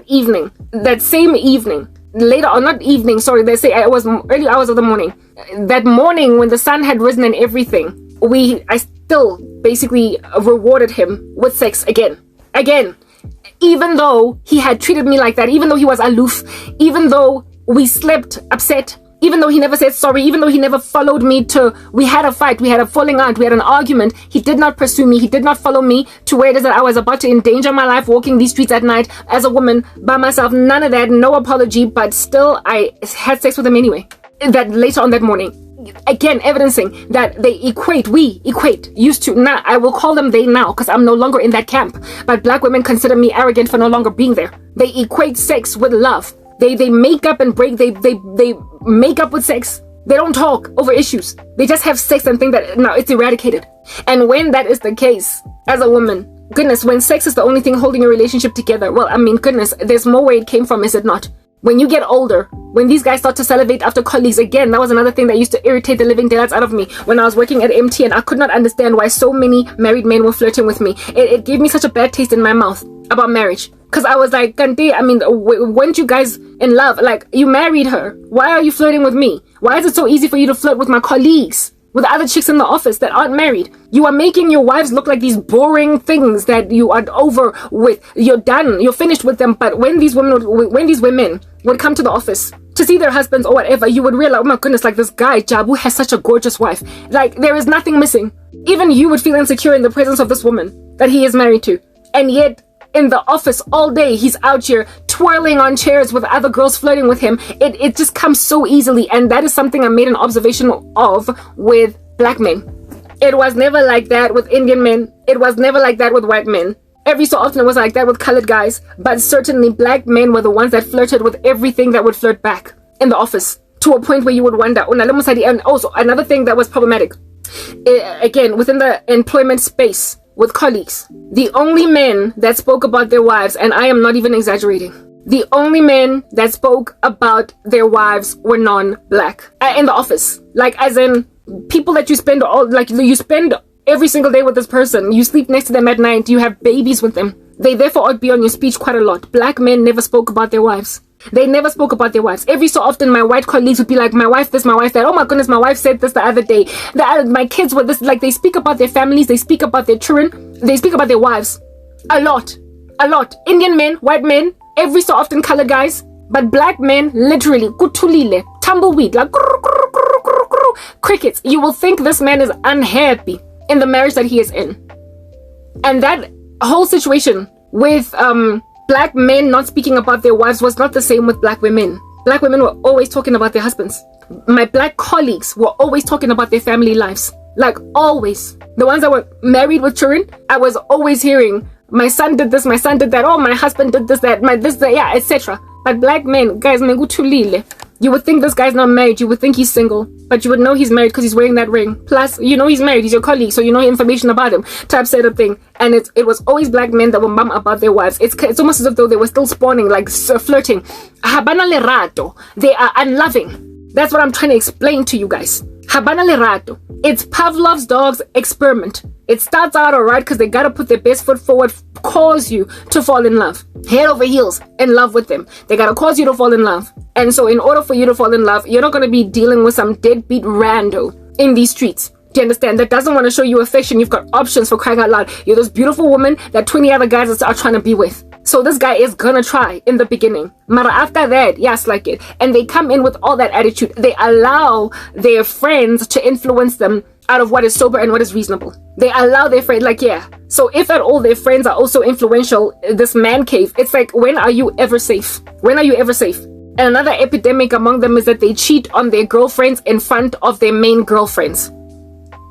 evening, that same evening, later, or not evening, sorry, they say it was early hours of the morning. That morning when the sun had risen and everything, I still basically rewarded him with sex again. Even though he had treated me like that, even though he was aloof, even though we slept upset, even though he never said sorry, even though he never followed me we had a fight, we had a falling out, we had an argument, he did not pursue me, he did not follow me to where it is that I was about to endanger my life walking these streets at night as a woman by myself. None of that, no apology, but still I had sex with him anyway. That later on that morning. Again, evidencing that we equate, used to. Now, I will call them they now because I'm no longer in that camp. But black women consider me arrogant for no longer being there. They equate sex with love. They make up and break. They make up with sex. They don't talk over issues. They just have sex and think that now it's eradicated. And when that is the case, as a woman, goodness, when sex is the only thing holding a relationship together, well, I mean, goodness, there's more where it came from, is it not? When you get older, when these guys start to salivate after colleagues, again, that was another thing that used to irritate the living daylights out of me when I was working at MTN. I could not understand why so many married men were flirting with me. It gave me such a bad taste in my mouth about marriage. Because I was like, Kante, I mean, weren't you guys in love? Like, you married her. Why are you flirting with me? Why is it so easy for you to flirt with my colleagues? With other chicks in the office that aren't married? You are making your wives look like these boring things that you are over with. You're done. You're finished with them. But when these women would come to the office to see their husbands or whatever, you would realize, oh my goodness, like this guy, Jabu, has such a gorgeous wife. Like, there is nothing missing. Even you would feel insecure in the presence of this woman that he is married to. And yet, in the office all day, he's out here twirling on chairs with other girls flirting with him. It just comes so easily, and that is something I made an observation of with black men. It was never like that with Indian men. It was never like that with white men. Every so often it was like that with colored guys, but certainly black men were the ones that flirted with everything that would flirt back in the office, to a point where you would wonder. And also another thing that was problematic, again, within the employment space with colleagues, the only men that spoke about their wives, and I am not even exaggerating, the only men that spoke about their wives were non-black in the office. Like, as in people that you spend every single day with this person. You sleep next to them at night. You have babies with them. They therefore ought to be on your speech quite a lot. Black men never spoke about their wives. They never spoke about their wives. Every so often, my white colleagues would be like, my wife this, my wife that. Oh my goodness, my wife said this the other day. My kids were this. Like, they speak about their families. They speak about their children. They speak about their wives. A lot. A lot. Indian men, white men, every so often colored guys. But black men, literally, kutulile, tumbleweed, like crickets. You will think this man is unhappy in the marriage that he is in. And that whole situation with black men not speaking about their wives was not the same with black women. Black women were always talking about their husbands. My black colleagues were always talking about their family lives. Like, always. The ones that were married with children, I was always hearing, my son did this, my son did that, oh, my husband did this, that, yeah, etc. But black men, guys, you would think this guy's not married, you would think he's single, but you would know he's married because he's wearing that ring. Plus, you know he's married, he's your colleague, so you know information about him, type setup thing. And it was always black men that were mum about their wives. It's almost as if though they were still spawning, like flirting. Habana lerato. They are unloving. That's what I'm trying to explain to you guys. Habana lerato. It's Pavlov's dog's experiment. It starts out alright because they gotta put their best foot forward, cause you to fall in love. Head over heels in love with them. They gotta cause you to fall in love. And so in order for you to fall in love, you're not gonna be dealing with some deadbeat rando in these streets. Do you understand? That doesn't want to show you affection. You've got options, for crying out loud. You're this beautiful woman that 20 other guys are trying to be with. So this guy is gonna try in the beginning. Mara after that, yes, like it. And they come in with all that attitude. They allow their friends to influence them out of what is sober and what is reasonable. They allow their friend, like, yeah. So if at all their friends are also influential, this man cave, it's like, when are you ever safe? When are you ever safe? And another epidemic among them is that they cheat on their girlfriends in front of their main girlfriends.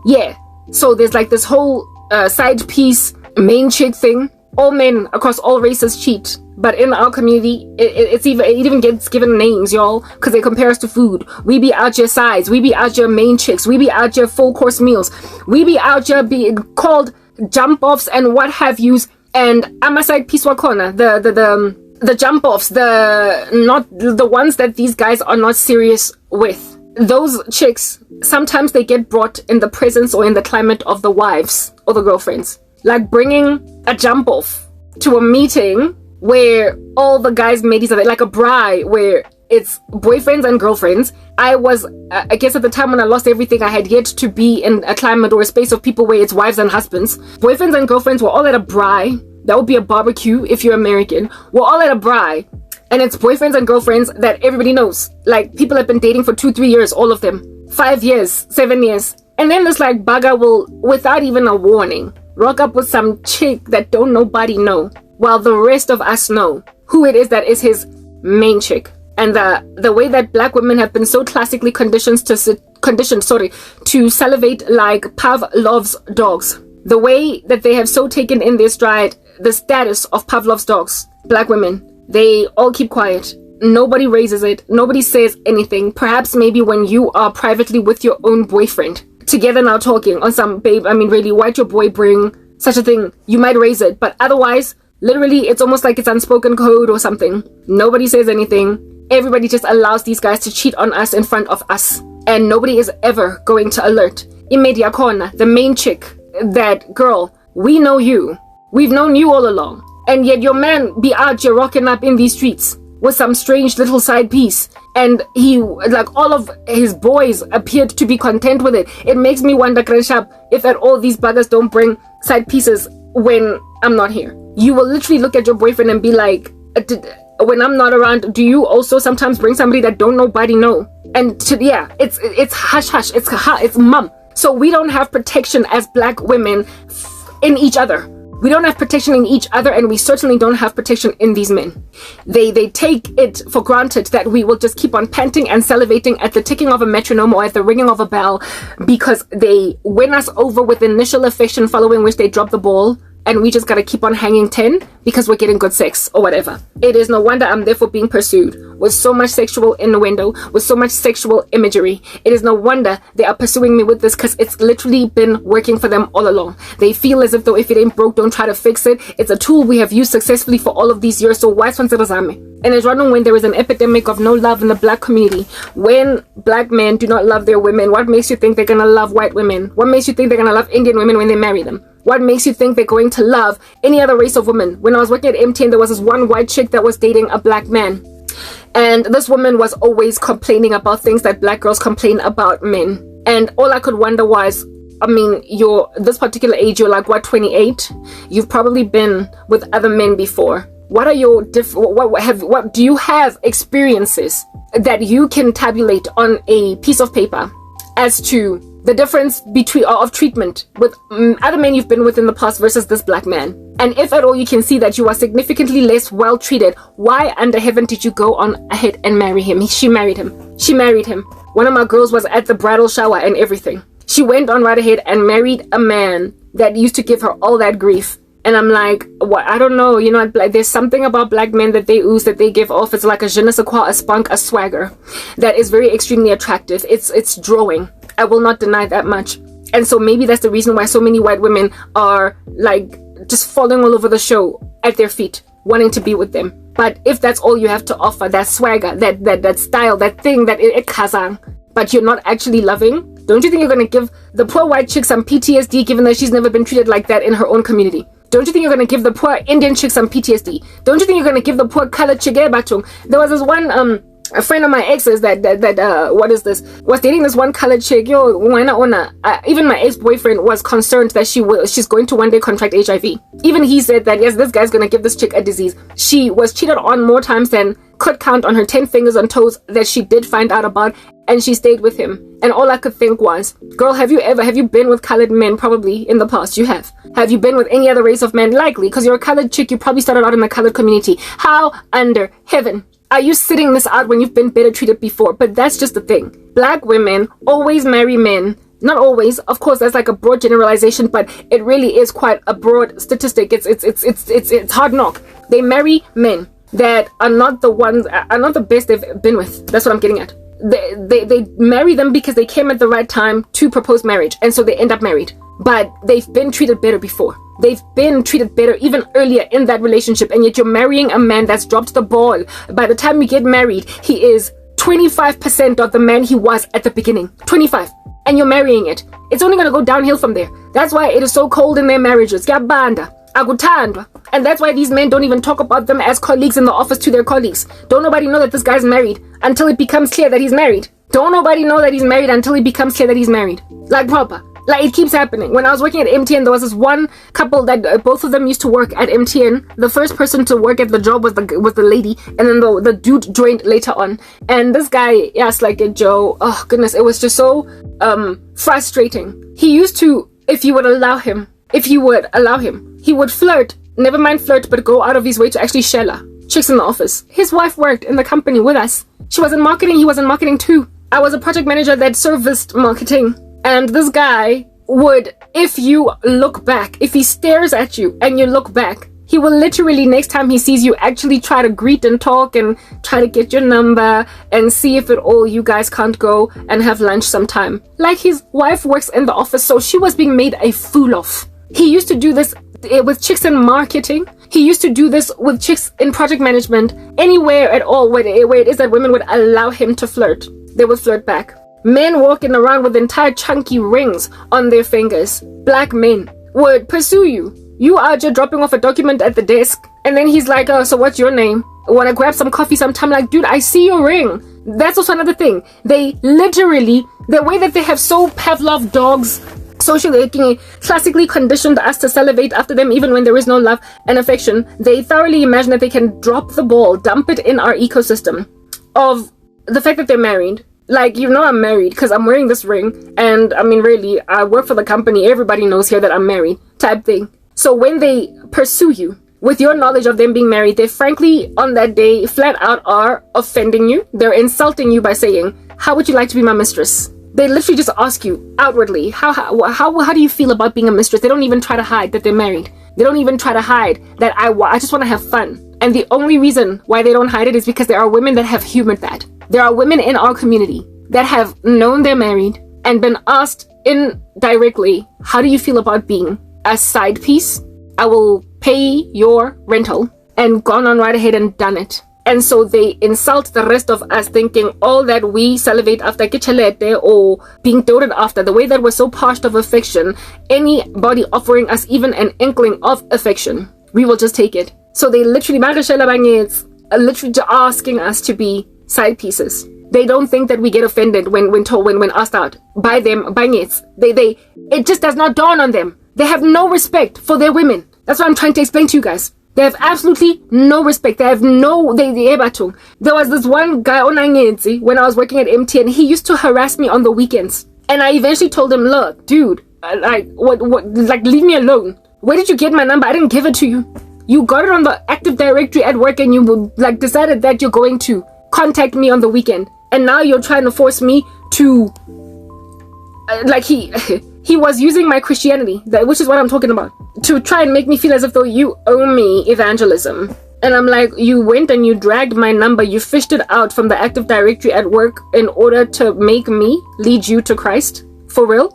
Yeah. So there's like this whole side piece, main chick thing. All men across all races cheat. But in our community, it even gets given names, y'all, because they compare us to food. We be out your sides. We be out your main chicks. We be out your full course meals. We be out your being called jump offs and what have yous. And amaside piswa corner, the jump offs, not the ones that these guys are not serious with. Those chicks, sometimes they get brought in the presence or in the climate of the wives or the girlfriends. Like bringing a jump off to a meeting where all the guys' mateys are there, like a bride where it's boyfriends and girlfriends. I guess at the time when I lost everything, I had yet to be in a climate or a space of people where it's wives and husbands. Boyfriends and girlfriends were all at a bride. That would be a barbecue if you're American. We're all at a bride. And it's boyfriends and girlfriends that everybody knows. Like, people have been dating for 2-3 years, all of them. 5 years, 7 years. And then this like bugger will, without even a warning, rock up with some chick that don't nobody know, while the rest of us know who it is that is his main chick. And the way that black women have been so classically conditioned to salivate like Pavlov's dogs. The way that they have so taken in their stride the status of Pavlov's dogs. Black women, they all keep quiet. Nobody raises it. Nobody says anything. Perhaps maybe when you are privately with your own boyfriend, together now talking on some, babe, I mean really, why'd your boy bring such a thing? You might raise it, but otherwise, literally, it's almost like it's unspoken code or something. Nobody says anything. Everybody just allows these guys to cheat on us in front of us. And nobody is ever going to alert. Imedia corner, the main chick, that girl, we know you. We've known you all along. And yet your man be out here rocking up in these streets with some strange little side piece. And he, like, all of his boys appeared to be content with it. It makes me wonder, Gresham, if at all these buggers don't bring side pieces when I'm not here. You will literally look at your boyfriend and be like, when I'm not around, do you also sometimes bring somebody that don't nobody know? And yeah, it's hush hush, it's mum. So we don't have protection as black women in each other. We don't have protection in each other, and we certainly don't have protection in these men. They take it for granted that we will just keep on panting and salivating at the ticking of a metronome or at the ringing of a bell, because they win us over with initial affection, following which they drop the ball, and we just gotta keep on hanging 10 because we're getting good sex or whatever. It is no wonder I'm therefore being pursued with so much sexual innuendo, with so much sexual imagery. It is no wonder they are pursuing me with this, because it's literally been working for them all along. They feel as if though if it ain't broke, don't try to fix it. It's a tool we have used successfully for all of these years, so why zame? And it's running when there is an epidemic of no love in the black community. When black men do not love their women, what makes you think they're gonna love white women? What makes you think they're gonna love Indian women when they marry them? What makes you think they're going to love any other race of women? When I was working at MTN, there was this one white chick that was dating a black man. And this woman was always complaining about things that black girls complain about men. And all I could wonder was, I mean, you're this particular age, you're like, what, 28? You've probably been with other men before. What are your what do you have experiences that you can tabulate on a piece of paper as to the difference between of treatment with other men you've been with in the past versus this black man? And if at all you can see that you are significantly less well treated, why under heaven did you go on ahead and marry him? She married him. She married him. One of my girls was at the bridal shower and everything. She went on right ahead and married a man that used to give her all that grief. And I'm like, what? I don't know. You know, there's something about black men that they ooze, that they give off. It's like a je ne sais quoi, a spunk, a swagger that is very extremely attractive. It's drawing. I will not deny that much. And so maybe that's the reason why so many white women are like just falling all over the show at their feet, wanting to be with them. But if that's all you have to offer, that swagger, that style, that thing, that it kazang, but you're not actually loving, don't you think you're going to give the poor white chick some PTSD, given that she's never been treated like that in her own community? Don't you think you're going to give the poor Indian chick some PTSD? Don't you think you're going to give the poor colored chick batung? There was this one a friend of my ex's that what is this, was dating this one colored chick. Even my ex-boyfriend was concerned that she's going to one day contract HIV. Even he said that yes, this guy's going to give this chick a disease. She was cheated on more times than could count on her 10 fingers and toes that she did find out about, and she stayed with him. And all I could think was, girl, have you been with colored men? Probably in the past you have. Have you been with any other race of men? Likely, because you're a colored chick, you probably started out in the colored community. How under heaven are you sitting this out when you've been better treated before? But that's just the thing. Black women always marry men. Not always, of course, that's like a broad generalization, but it really is quite a broad statistic. It's hard knock. They marry men that are not the best they've been with. That's what I'm getting at. They marry them because they came at the right time to propose marriage, and so they end up married. But they've been treated better before. They've been treated better even earlier in that relationship, and yet you're marrying a man that's dropped the ball. By the time you get married, he is 25% of the man he was at the beginning. 25. And you're marrying it. It's only going to go downhill from there. That's why it is so cold in their marriages. Gabanda. Agutandwa. And that's why these men don't even talk about them as colleagues in the office to their colleagues. Don't nobody know that this guy's married until it becomes clear that he's married. Don't nobody know that he's married until it becomes clear that he's married. Like proper. Like it keeps happening. When I was working at MTN, there was this one couple that both of them used to work at MTN. The first person to work at the job was the lady, and then the dude joined later on. And this guy asked like a Joe, oh goodness, it was just so frustrating. He used to, if you would allow him, he would flirt, never mind flirt, but go out of his way to actually shella chicks in the office. His wife worked in the company with us. She was in marketing, he was in marketing too. I was a project manager that serviced marketing. And this guy would, if you look back, if he stares at you and you look back, he will literally, next time he sees you, actually try to greet and talk and try to get your number and see if at all you guys can't go and have lunch sometime. Like his wife works in the office, so she was being made a fool of. He used to do this with chicks in marketing. He used to do this with chicks in project management. Anywhere at all where it is that women would allow him to flirt, they would flirt back. Men walking around with entire chunky rings on their fingers, black men, would pursue you. You are just dropping off a document at the desk, and then he's like, oh, so what's your name? Want to grab some coffee sometime? Like, dude, I see your ring. That's also another thing. They literally, the way that they have so Pavlov dogs, socially, classically conditioned us to salivate after them even when there is no love and affection, they thoroughly imagine that they can drop the ball, dump it in our ecosystem of the fact that they're married. Like, you know I'm married because I'm wearing this ring, and I mean really, I work for the company, everybody knows here that I'm married, type thing. So when they pursue you with your knowledge of them being married, they frankly on that day flat out are offending you. They're insulting you by saying, how would you like to be my mistress? They literally just ask you outwardly, how do you feel about being a mistress? They don't even try to hide that they're married. They don't even try to hide that I just want to have fun. And the only reason why they don't hide it is because there are women that have humored that. There are women in our community that have known they're married and been asked indirectly, how do you feel about being a side piece? I will pay your rental, and gone on right ahead and done it. And so they insult the rest of us, thinking all that we salivate after kichelete or being doted after, the way that we're so parched of affection, anybody offering us even an inkling of affection, we will just take it. So they literally just asking us to be side pieces. They don't think that we get offended when asked out by them, by nits. It just does not dawn on them. They have no respect for their women. That's what I'm trying to explain to you guys. They have absolutely no respect. They have no, there was this one guy on Angenzi when I was working at MTN. He used to harass me on the weekends. And I eventually told him, look, dude, leave me alone. Where did you get my number? I didn't give it to you. You got it on the Active Directory at work and you decided that you're going to contact me on the weekend. And now you're trying to force me to, he was using my Christianity, which is what I'm talking about, to try and make me feel as if though you owe me evangelism. And I'm like, you went and you dragged my number, you fished it out from the Active Directory at work in order to make me lead you to Christ? For real?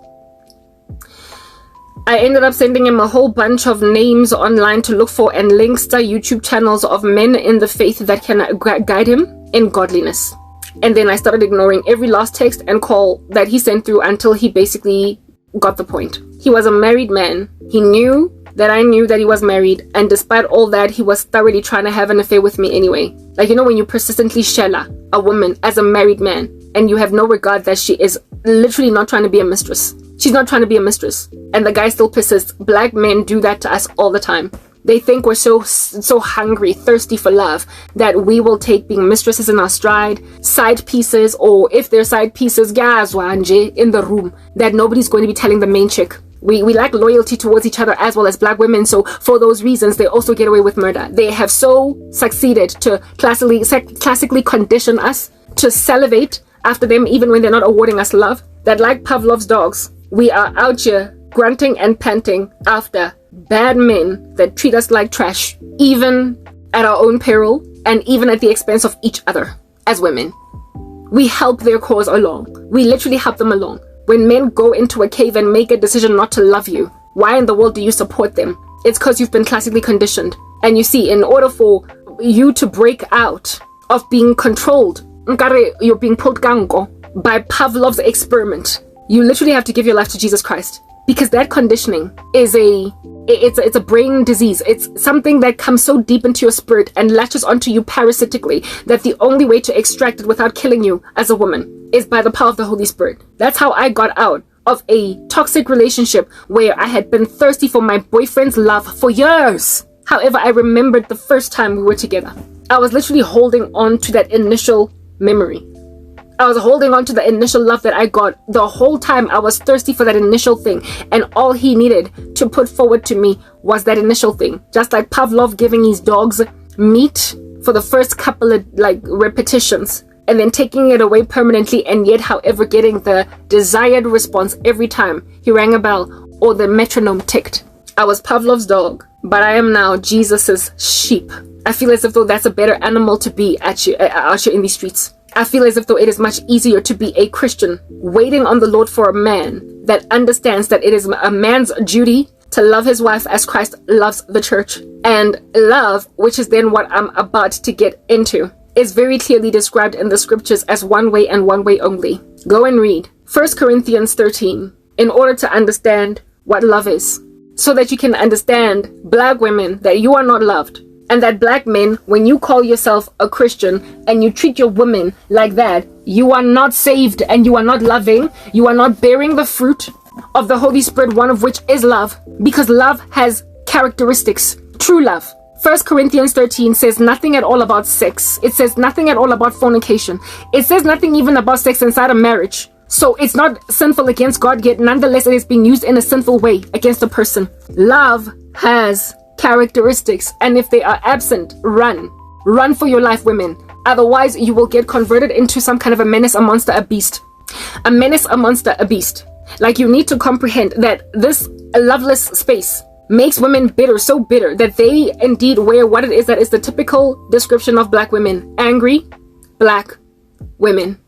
I ended up sending him a whole bunch of names online to look for and links to YouTube channels of men in the faith that can guide him in godliness. And then I started ignoring every last text and call that he sent through until he basically got the point. He was a married man. He knew that I knew that he was married, and despite all that, he was thoroughly trying to have an affair with me anyway. When you persistently shella a woman as a married man and you have no regard that she is literally not trying to be a mistress. She's not trying to be a mistress. And the guy still persists. Black men do that to us all the time. They think we're so hungry, thirsty for love, that we will take being mistresses in our stride, side pieces, or if they're side pieces, in the room, that nobody's going to be telling the main chick. We lack loyalty towards each other as well as black women, so for those reasons, they also get away with murder. They have so succeeded to classically condition us to salivate after them even when they're not awarding us love, that like Pavlov's dogs, we are out here grunting and panting after bad men that treat us like trash, even at our own peril and even at the expense of each other as women. We help their cause along. We literally help them along. When men go into a cave and make a decision not to love you, why in the world do you support them? It's because you've been classically conditioned. And you see, in order for you to break out of being controlled, you're being pulled gango by Pavlov's experiment, you literally have to give your life to Jesus Christ. Because that conditioning is it's a brain disease. It's something that comes so deep into your spirit and latches onto you parasitically that the only way to extract it without killing you as a woman is by the power of the Holy Spirit. That's how I got out of a toxic relationship where I had been thirsty for my boyfriend's love for years. However, I remembered the first time we were together. I was literally holding on to that initial memory. I was holding on to the initial love that I got. The whole time I was thirsty for that initial thing, and all he needed to put forward to me was that initial thing. Just like Pavlov giving his dogs meat for the first couple of repetitions and then taking it away permanently, and yet however getting the desired response every time he rang a bell or the metronome ticked. I was Pavlov's dog, but I am now Jesus's sheep. I feel as if though that's a better animal to be out here in these streets. I feel as if though it is much easier to be a Christian waiting on the Lord for a man that understands that it is a man's duty to love his wife as Christ loves the church. And love, which is then what I'm about to get into, is very clearly described in the scriptures as one way and one way only. Go and read 1 Corinthians 13 in order to understand what love is, so that you can understand, black women, that you are not loved. And that black men, when you call yourself a Christian and you treat your women like that, you are not saved and you are not loving. You are not bearing the fruit of the Holy Spirit, one of which is love. Because love has characteristics. True love. 1 Corinthians 13 says nothing at all about sex. It says nothing at all about fornication. It says nothing even about sex inside a marriage. So it's not sinful against God, yet nonetheless it is being used in a sinful way against a person. Love has characteristics, and if they are absent, run for your life, women. Otherwise you will get converted into some kind of a menace, a monster, a beast. A menace, a monster, a beast. Like, you need to comprehend that this loveless space makes women bitter, so bitter that they indeed wear what it is that is the typical description of black women: angry black women.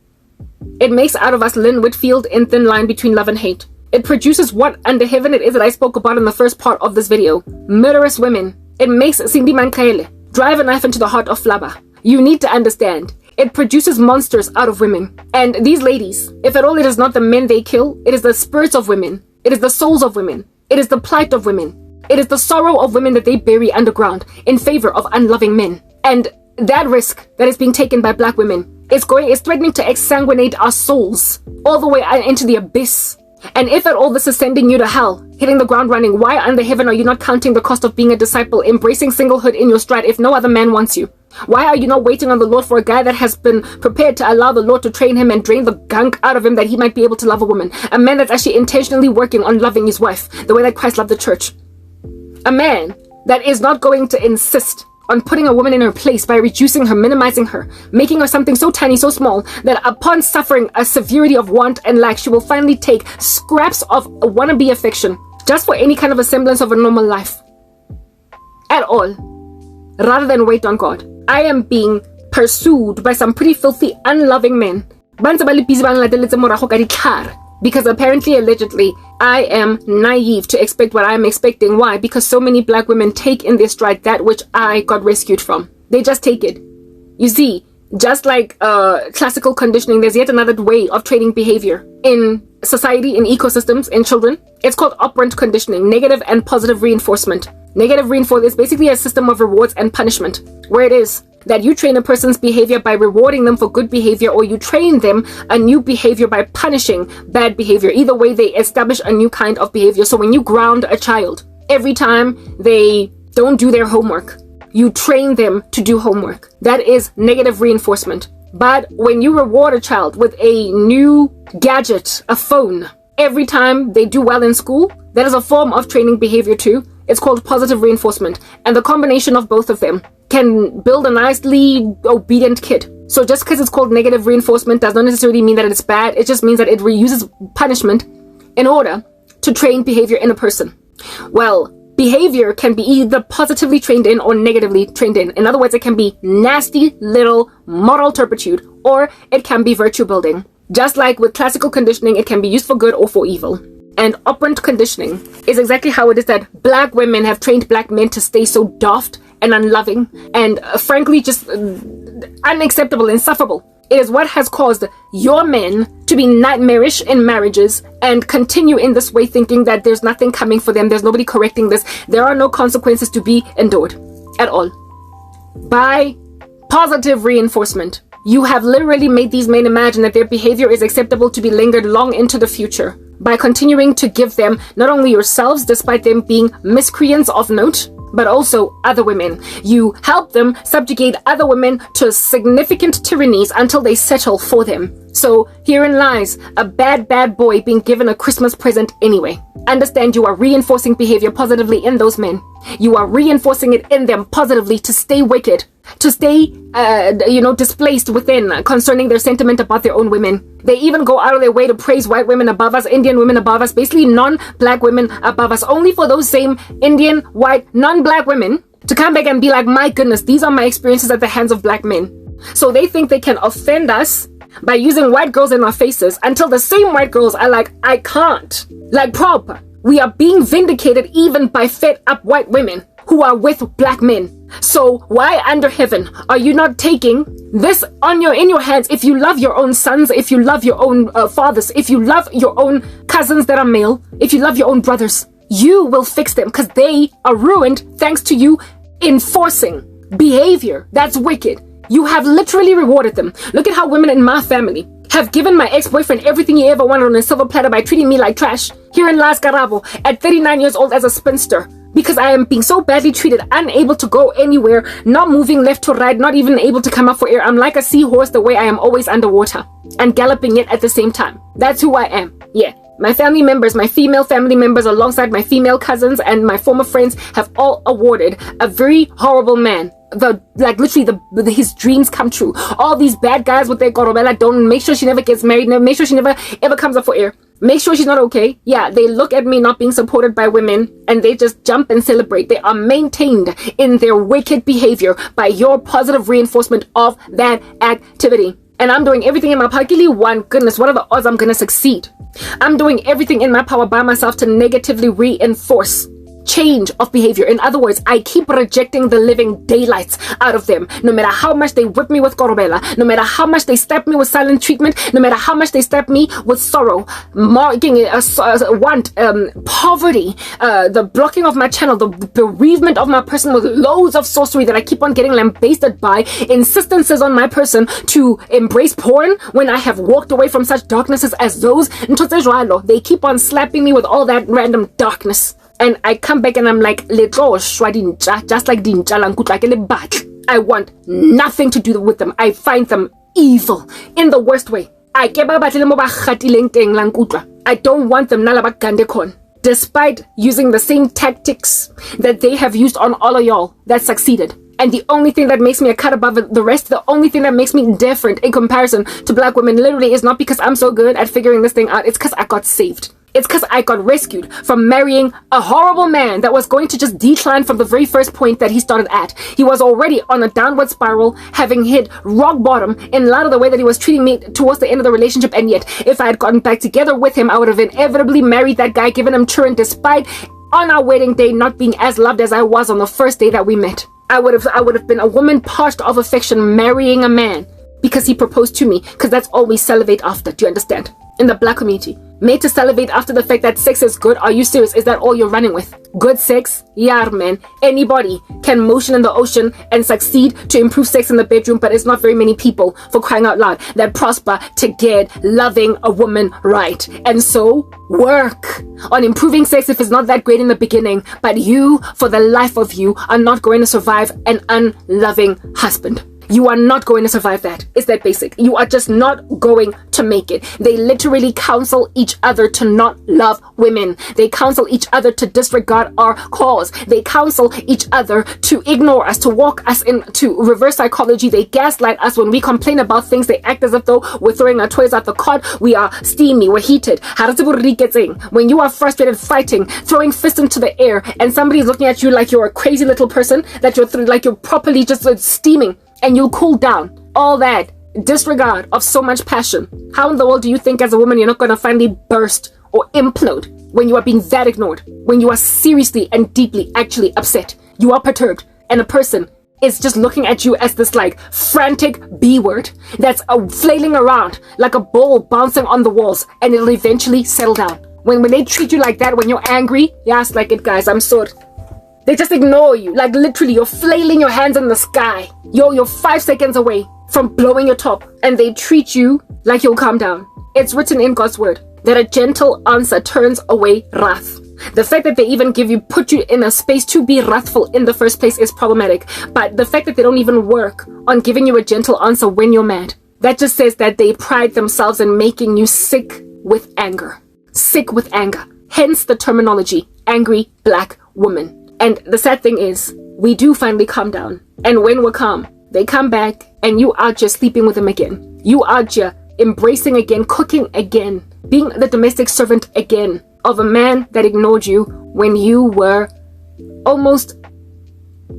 It makes out of us Lynn Whitfield in Thin Line Between Love and Hate. It produces what under heaven it is that I spoke about in the first part of this video: murderous women. It makes Cindy Mankaele drive a knife into the heart of Flaba. You need to understand, it produces monsters out of women. And these ladies, if at all it is not the men they kill, it is the spirits of women. It is the souls of women. It is the plight of women. It is the sorrow of women that they bury underground in favor of unloving men. And that risk that is being taken by black women It's threatening to exsanguinate our souls all the way into the abyss. And if at all this is sending you to hell, hitting the ground running, why under heaven are you not counting the cost of being a disciple, embracing singlehood in your stride if no other man wants you? Why are you not waiting on the Lord for a guy that has been prepared to allow the Lord to train him and drain the gunk out of him that he might be able to love a woman? A man that's actually intentionally working on loving his wife the way that Christ loved the church. A man that is not going to insist on putting a woman in her place by reducing her, minimizing her, making her something so tiny, so small, that upon suffering a severity of want and lack, she will finally take scraps of a wannabe affection just for any kind of a semblance of a normal life. At all. Rather than wait on God. I am being pursued by some pretty filthy, unloving men. Because apparently, allegedly, I am naive to expect what I am expecting. Why? Because so many black women take in their stride that which I got rescued from. They just take it. You see, just like classical conditioning, there's yet another way of training behavior in society, in ecosystems, in children. It's called operant conditioning, negative and positive reinforcement. Negative reinforcement is basically a system of rewards and punishment, where it is that you train a person's behavior by rewarding them for good behavior, or you train them a new behavior by punishing bad behavior. Either way, they establish a new kind of behavior. So when you ground a child, every time they don't do their homework, you train them to do homework. That is negative reinforcement. But when you reward a child with a new gadget, a phone, every time they do well in school, that is a form of training behavior too. It's called positive reinforcement. And the combination of both of them can build a nicely obedient kid. So just because it's called negative reinforcement does not necessarily mean that it's bad. It just means that it reuses punishment in order to train behavior in a person. Well, behavior can be either positively trained in or negatively trained in. In other words, it can be nasty little moral turpitude, or it can be virtue building. Just like with classical conditioning, it can be used for good or for evil. And operant conditioning is exactly how it is that black women have trained black men to stay so daft and unloving and frankly just unacceptable, insufferable. It is what has caused your men to be nightmarish in marriages and continue in this way, thinking that there's nothing coming for them, there's nobody correcting this, there are no consequences to be endured at all. By positive reinforcement, you have literally made these men imagine that their behavior is acceptable to be lingered long into the future by continuing to give them not only yourselves, despite them being miscreants of note, but also other women. You help them subjugate other women to significant tyrannies until they settle for them. So herein lies a bad boy being given a Christmas present anyway. Understand, you are reinforcing behavior positively in those men. You are reinforcing it in them positively to stay wicked, to stay, displaced within concerning their sentiment about their own women. They even go out of their way to praise white women above us, Indian women above us, basically non-black women above us, only for those same Indian, white, non-black women to come back and be like, my goodness, these are my experiences at the hands of black men. So they think they can offend us by using white girls in our faces until the same white girls are like, I can't. Like proper. We are being vindicated even by fed up white women who are with black men. So why under heaven are you not taking this in your hands? If you love your own sons, if you love your own fathers, if you love your own cousins that are male, if you love your own brothers, you will fix them because they are ruined thanks to you enforcing behavior that's wicked. You have literally rewarded them. Look at how women in my family have given my ex-boyfriend everything he ever wanted on a silver platter by treating me like trash. Here in Las Karabo, at 39 years old as a spinster, because I am being so badly treated, unable to go anywhere, not moving left to right, not even able to come up for air. I'm like a seahorse the way I am always underwater and galloping it at the same time. That's who I am. Yeah. My family members, my female family members, alongside my female cousins and my former friends have all awarded a very horrible man. His dreams come true. All these bad guys with their Korobela don't make sure she never gets married, make sure she never ever comes up for air. Make sure she's not okay. Yeah, they look at me not being supported by women and they just jump and celebrate. They are maintained in their wicked behavior by your positive reinforcement of that activity. And I'm doing everything in my power. One, goodness, what are the odds I'm gonna succeed? I'm doing everything in my power by myself to negatively reinforce change of behavior. In other words, I keep rejecting the living daylights out of them. No matter how much they whip me with korobela, no matter how much they stab me with silent treatment, no matter how much they stab me with sorrow, marking want, poverty, the blocking of my channel, the bereavement of my person with loads of sorcery that I keep on getting lambasted by, insistences on my person to embrace porn when I have walked away from such darknesses as those. They keep on slapping me with all that random darkness. And I come back and I'm like, just like I want nothing to do with them. I find them evil in the worst way. I don't want them. Despite using the same tactics that they have used on all of y'all that succeeded. And the only thing that makes me a cut above the rest, the only thing that makes me different in comparison to black women literally is not because I'm so good at figuring this thing out. It's because I got saved. It's because I got rescued from marrying a horrible man that was going to just decline from the very first point that he started at. He was already on a downward spiral, having hit rock bottom in light of the way that he was treating me towards the end of the relationship. And yet, if I had gotten back together with him, I would have inevitably married that guy, given him children, despite on our wedding day not being as loved as I was on the first day that we met. I would have been a woman parched of affection marrying a man because he proposed to me, because that's all we salivate after. Do you understand? In the black community, made to salivate after the fact that sex is good. Are you serious? Is that all you're running with? Good sex? Yeah, man. Anybody can motion in the ocean and succeed to improve sex in the bedroom, but it's not very many people, for crying out loud, that prosper to get loving a woman right. And so, work on improving sex if it's not that great in the beginning, but you, for the life of you, are not going to survive an unloving husband. You are not going to survive that. It's that basic. You are just not going to make it. They literally counsel each other to not love women. They counsel each other to disregard our cause. They counsel each other to ignore us, to walk us into reverse psychology. They gaslight us when we complain about things. They act as if though we're throwing our toys out the cot. We are steamy, we're heated. When you are frustrated, fighting, throwing fists into the air, and somebody's looking at you like you're a crazy little person, that you're properly just steaming, and you'll cool down. All that disregard of so much passion. How in the world do you think as a woman you're not going to finally burst or implode when you are being that ignored? When you are seriously and deeply actually upset, you are perturbed, and a person is just looking at you as this like frantic B word that's flailing around like a ball bouncing on the walls, and it'll eventually settle down. When they treat you like that, when you're angry, yes, like it, guys, I'm sorry. They just ignore you. Like literally, you're flailing your hands in the sky. You're 5 seconds away from blowing your top, and they treat you like you'll calm down. It's written in God's word that a gentle answer turns away wrath. The fact that they even put you in a space to be wrathful in the first place is problematic. But the fact that they don't even work on giving you a gentle answer when you're mad, that just says that they pride themselves in making you sick with anger. Sick with anger. Hence the terminology, angry black woman. And the sad thing is, we do finally calm down. And when we're calm, they come back and you are just sleeping with them again. You are just embracing again, cooking again, being the domestic servant again of a man that ignored you when you were almost,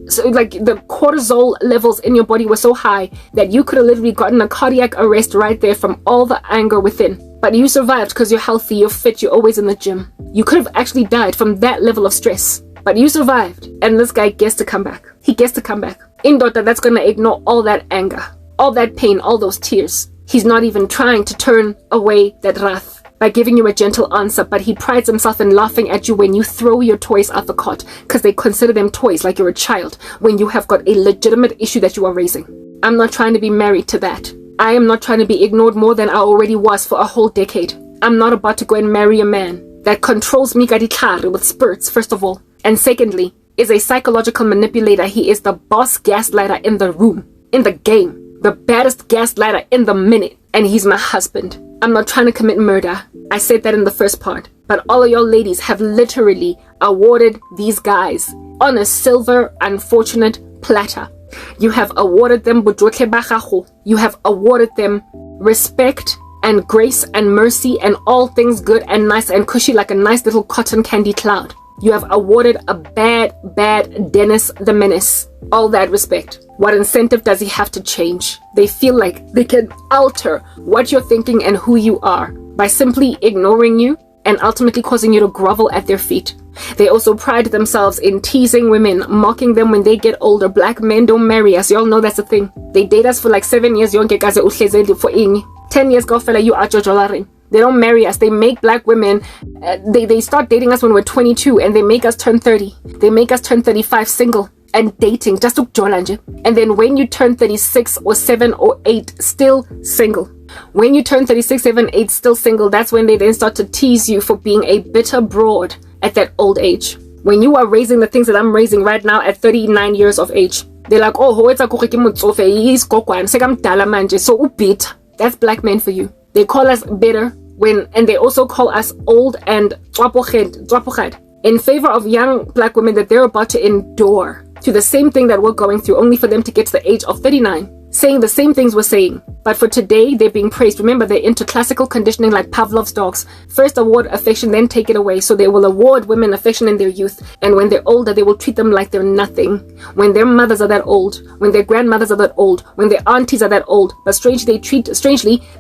so like the cortisol levels in your body were so high that you could have literally gotten a cardiac arrest right there from all the anger within. But you survived because you're healthy, you're fit, you're always in the gym. You could have actually died from that level of stress. But you survived, and this guy gets to come back. He gets to come back. In daughter, that's gonna ignore all that anger, all that pain, all those tears. He's not even trying to turn away that wrath by giving you a gentle answer, but he prides himself in laughing at you when you throw your toys out the cot, because they consider them toys like you're a child, when you have got a legitimate issue that you are raising. I'm not trying to be married to that. I am not trying to be ignored more than I already was for a whole decade. I'm not about to go and marry a man that controls me with spurts, first of all. And secondly, is a psychological manipulator. He is the boss gaslighter in the room, in the game, the baddest gaslighter in the minute, and he's my husband. I'm not trying to commit murder. I said that in the first part. But all of your ladies have literally awarded these guys on a silver, unfortunate platter. You have awarded them bujotle bagago. You have awarded them respect and grace and mercy and all things good and nice and cushy like a nice little cotton candy cloud. You have awarded a bad Dennis the Menace all that respect. What incentive does he have to change? They feel like they can alter what you're thinking and who you are by simply ignoring you and ultimately causing you to grovel at their feet. They also pride themselves in teasing women, mocking them when they get older. Black men don't marry us. Y'all know that's a thing. They date us for like 7 years. 10 years go fella, you are jojolaring. They don't marry us. They make black women, they start dating us when we're 22 and they make us turn 30. They make us turn 35 single and dating just to jolanje. And then when you turn 36 or 7 or 8, still single. When you turn 36, 7, 8, still single, that's when they then start to tease you for being a bitter broad at that old age. When you are raising the things that I'm raising right now at 39 years of age, they're like, oh, it's a he's so ubit. That's black men for you. They call us bitter and they also call us old and in favor of young black women that they're about to endure to the same thing that we're going through, only for them to get to the age of 39. Saying the same things we're saying, but for today they're being praised. Remember, they're into classical conditioning like Pavlov's dogs. First award affection, then take it away. So they will award women affection in their youth, and when they're older they will treat them like they're nothing. When their mothers are that old, when their grandmothers are that old, when their aunties are that old, but strangely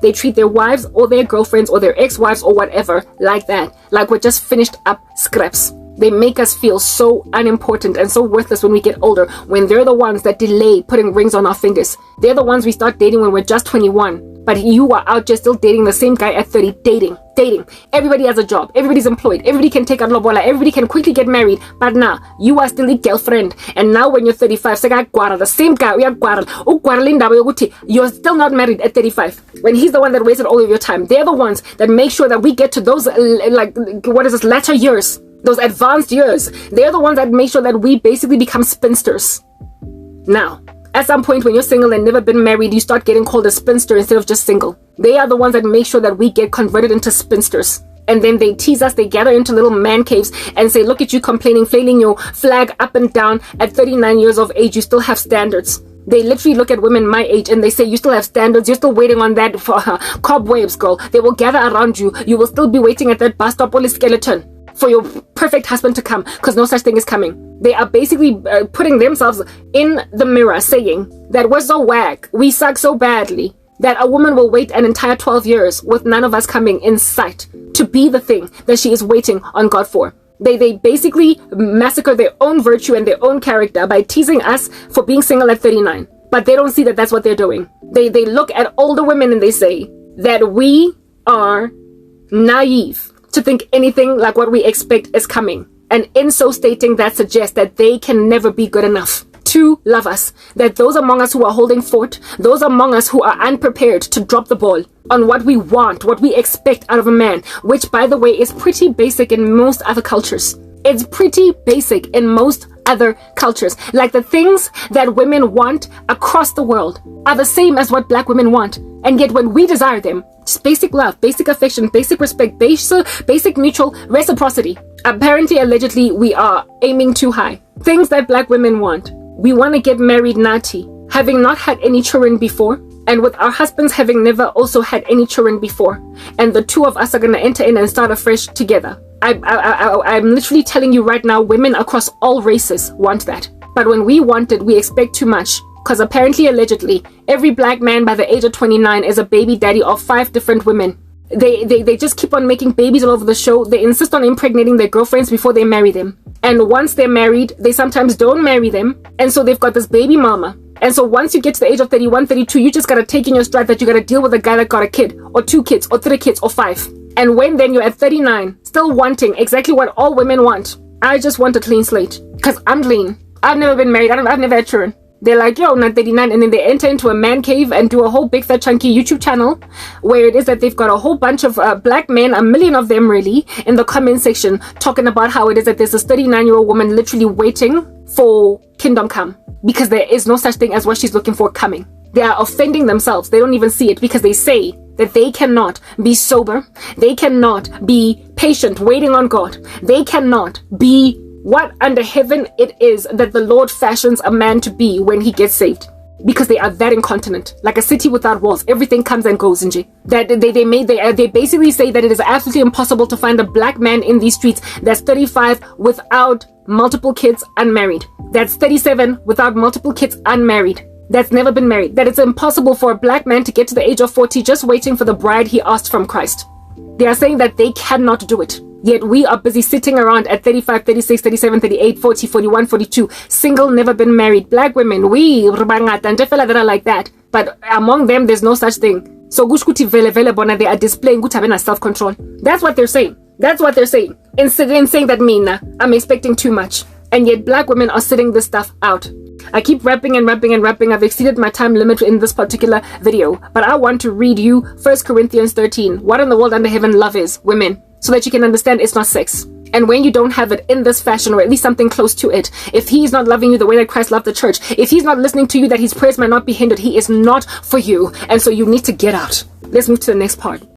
they treat their wives or their girlfriends or their ex-wives or whatever like that, like we're just finished up scraps. They make us feel so unimportant and so worthless when we get older, when they're the ones that delay putting rings on our fingers. They're the ones we start dating when we're just 21. But you are out just still dating the same guy at 30. Dating. Everybody has a job. Everybody's employed. Everybody can take out lobola. Everybody can quickly get married. But now, you are still a girlfriend. And now when you're 35, the same guy, you're still not married at 35. When he's the one that wasted all of your time. They're the ones that make sure that we get to those, latter years. Those advanced years. They're the ones that make sure that we basically become spinsters. Now, at some point when you're single and never been married, you start getting called a spinster instead of just single. They are the ones that make sure that we get converted into spinsters. And then they tease us, they gather into little man caves and say, look at you complaining, flailing your flag up and down. At 39 years of age, you still have standards. They literally look at women my age and they say, you still have standards, you're still waiting on that for cobwebs, girl. They will gather around you. You will still be waiting at that bus stop or skeleton for your perfect husband to come, because no such thing is coming. They are basically putting themselves in the mirror saying that we're so whack, we suck so badly, that a woman will wait an entire 12 years with none of us coming in sight to be the thing that she is waiting on God for. They basically massacre their own virtue and their own character by teasing us for being single at 39. But they don't see that that's what they're doing. They look at older women and they say that we are naive to think anything like what we expect is coming. And in so stating, that suggests that they can never be good enough to love us. That those among us who are holding fort, those among us who are unprepared to drop the ball on what we want, what we expect out of a man, which by the way is pretty basic in most other cultures. It's pretty basic in most other cultures. Like the things that women want across the world are the same as what black women want. And yet when we desire them, just basic love, basic affection, basic respect, basic mutual reciprocity, apparently, allegedly, we are aiming too high. Things that black women want. We want to get married nati, having not had any children before, and with our husbands having never also had any children before. And the two of us are going to enter in and start afresh together. I'm literally telling you right now, women across all races want that. But when we want it, we expect too much. Because apparently, allegedly, every black man by the age of 29 is a baby daddy of 5 different women. They just keep on making babies all over the show. They insist on impregnating their girlfriends before they marry them. And once they're married, they sometimes don't marry them. And so they've got this baby mama. And so once you get to the age of 31, 32, you just got to take in your stride that you got to deal with a guy that got a kid, or 2 kids, or 3 kids, or 5. And when then you're at 39, still wanting exactly what all women want. I just want a clean slate. Because I'm clean. I've never been married. I've never had children. They're like, yo, not 39. And then they enter into a man cave and do a whole big fat chunky YouTube channel where it is that they've got a whole bunch of black men, 1 million of them really, in the comment section talking about how it is that there's this 39-year-old woman literally waiting for kingdom come, because there is no such thing as what she's looking for coming. They are offending themselves. They don't even see it, because they say that they cannot be sober. They cannot be patient waiting on God. They cannot be what under heaven it is that the Lord fashions a man to be when he gets saved, because they are that incontinent, like a city without walls. Everything comes and goes. That they basically say that it is absolutely impossible to find a black man in these streets that's 35 without multiple kids unmarried, that's 37 without multiple kids unmarried, that's never been married, that it's impossible for a black man to get to the age of 40 just waiting for the bride he asked from Christ. They are saying that they cannot do it. Yet we are busy sitting around at 35, 36, 37, 38, 40, 41, 42, single, never been married. Black women, we that are like that. But among them, there's no such thing. So gushkuti vele bona, they are displaying good self-control. That's what they're saying. That's what they're saying. In saying that I'm expecting too much. And yet black women are sitting this stuff out. I keep rapping and rapping and rapping. I've exceeded my time limit in this particular video. But I want to read you 1 Corinthians 13. What in the world under heaven love is? Women. So that you can understand it's not sex. And when you don't have it in this fashion, or at least something close to it, if he's not loving you the way that Christ loved the church, if he's not listening to you that his prayers might not be hindered, he is not for you. And so you need to get out. Let's move to the next part.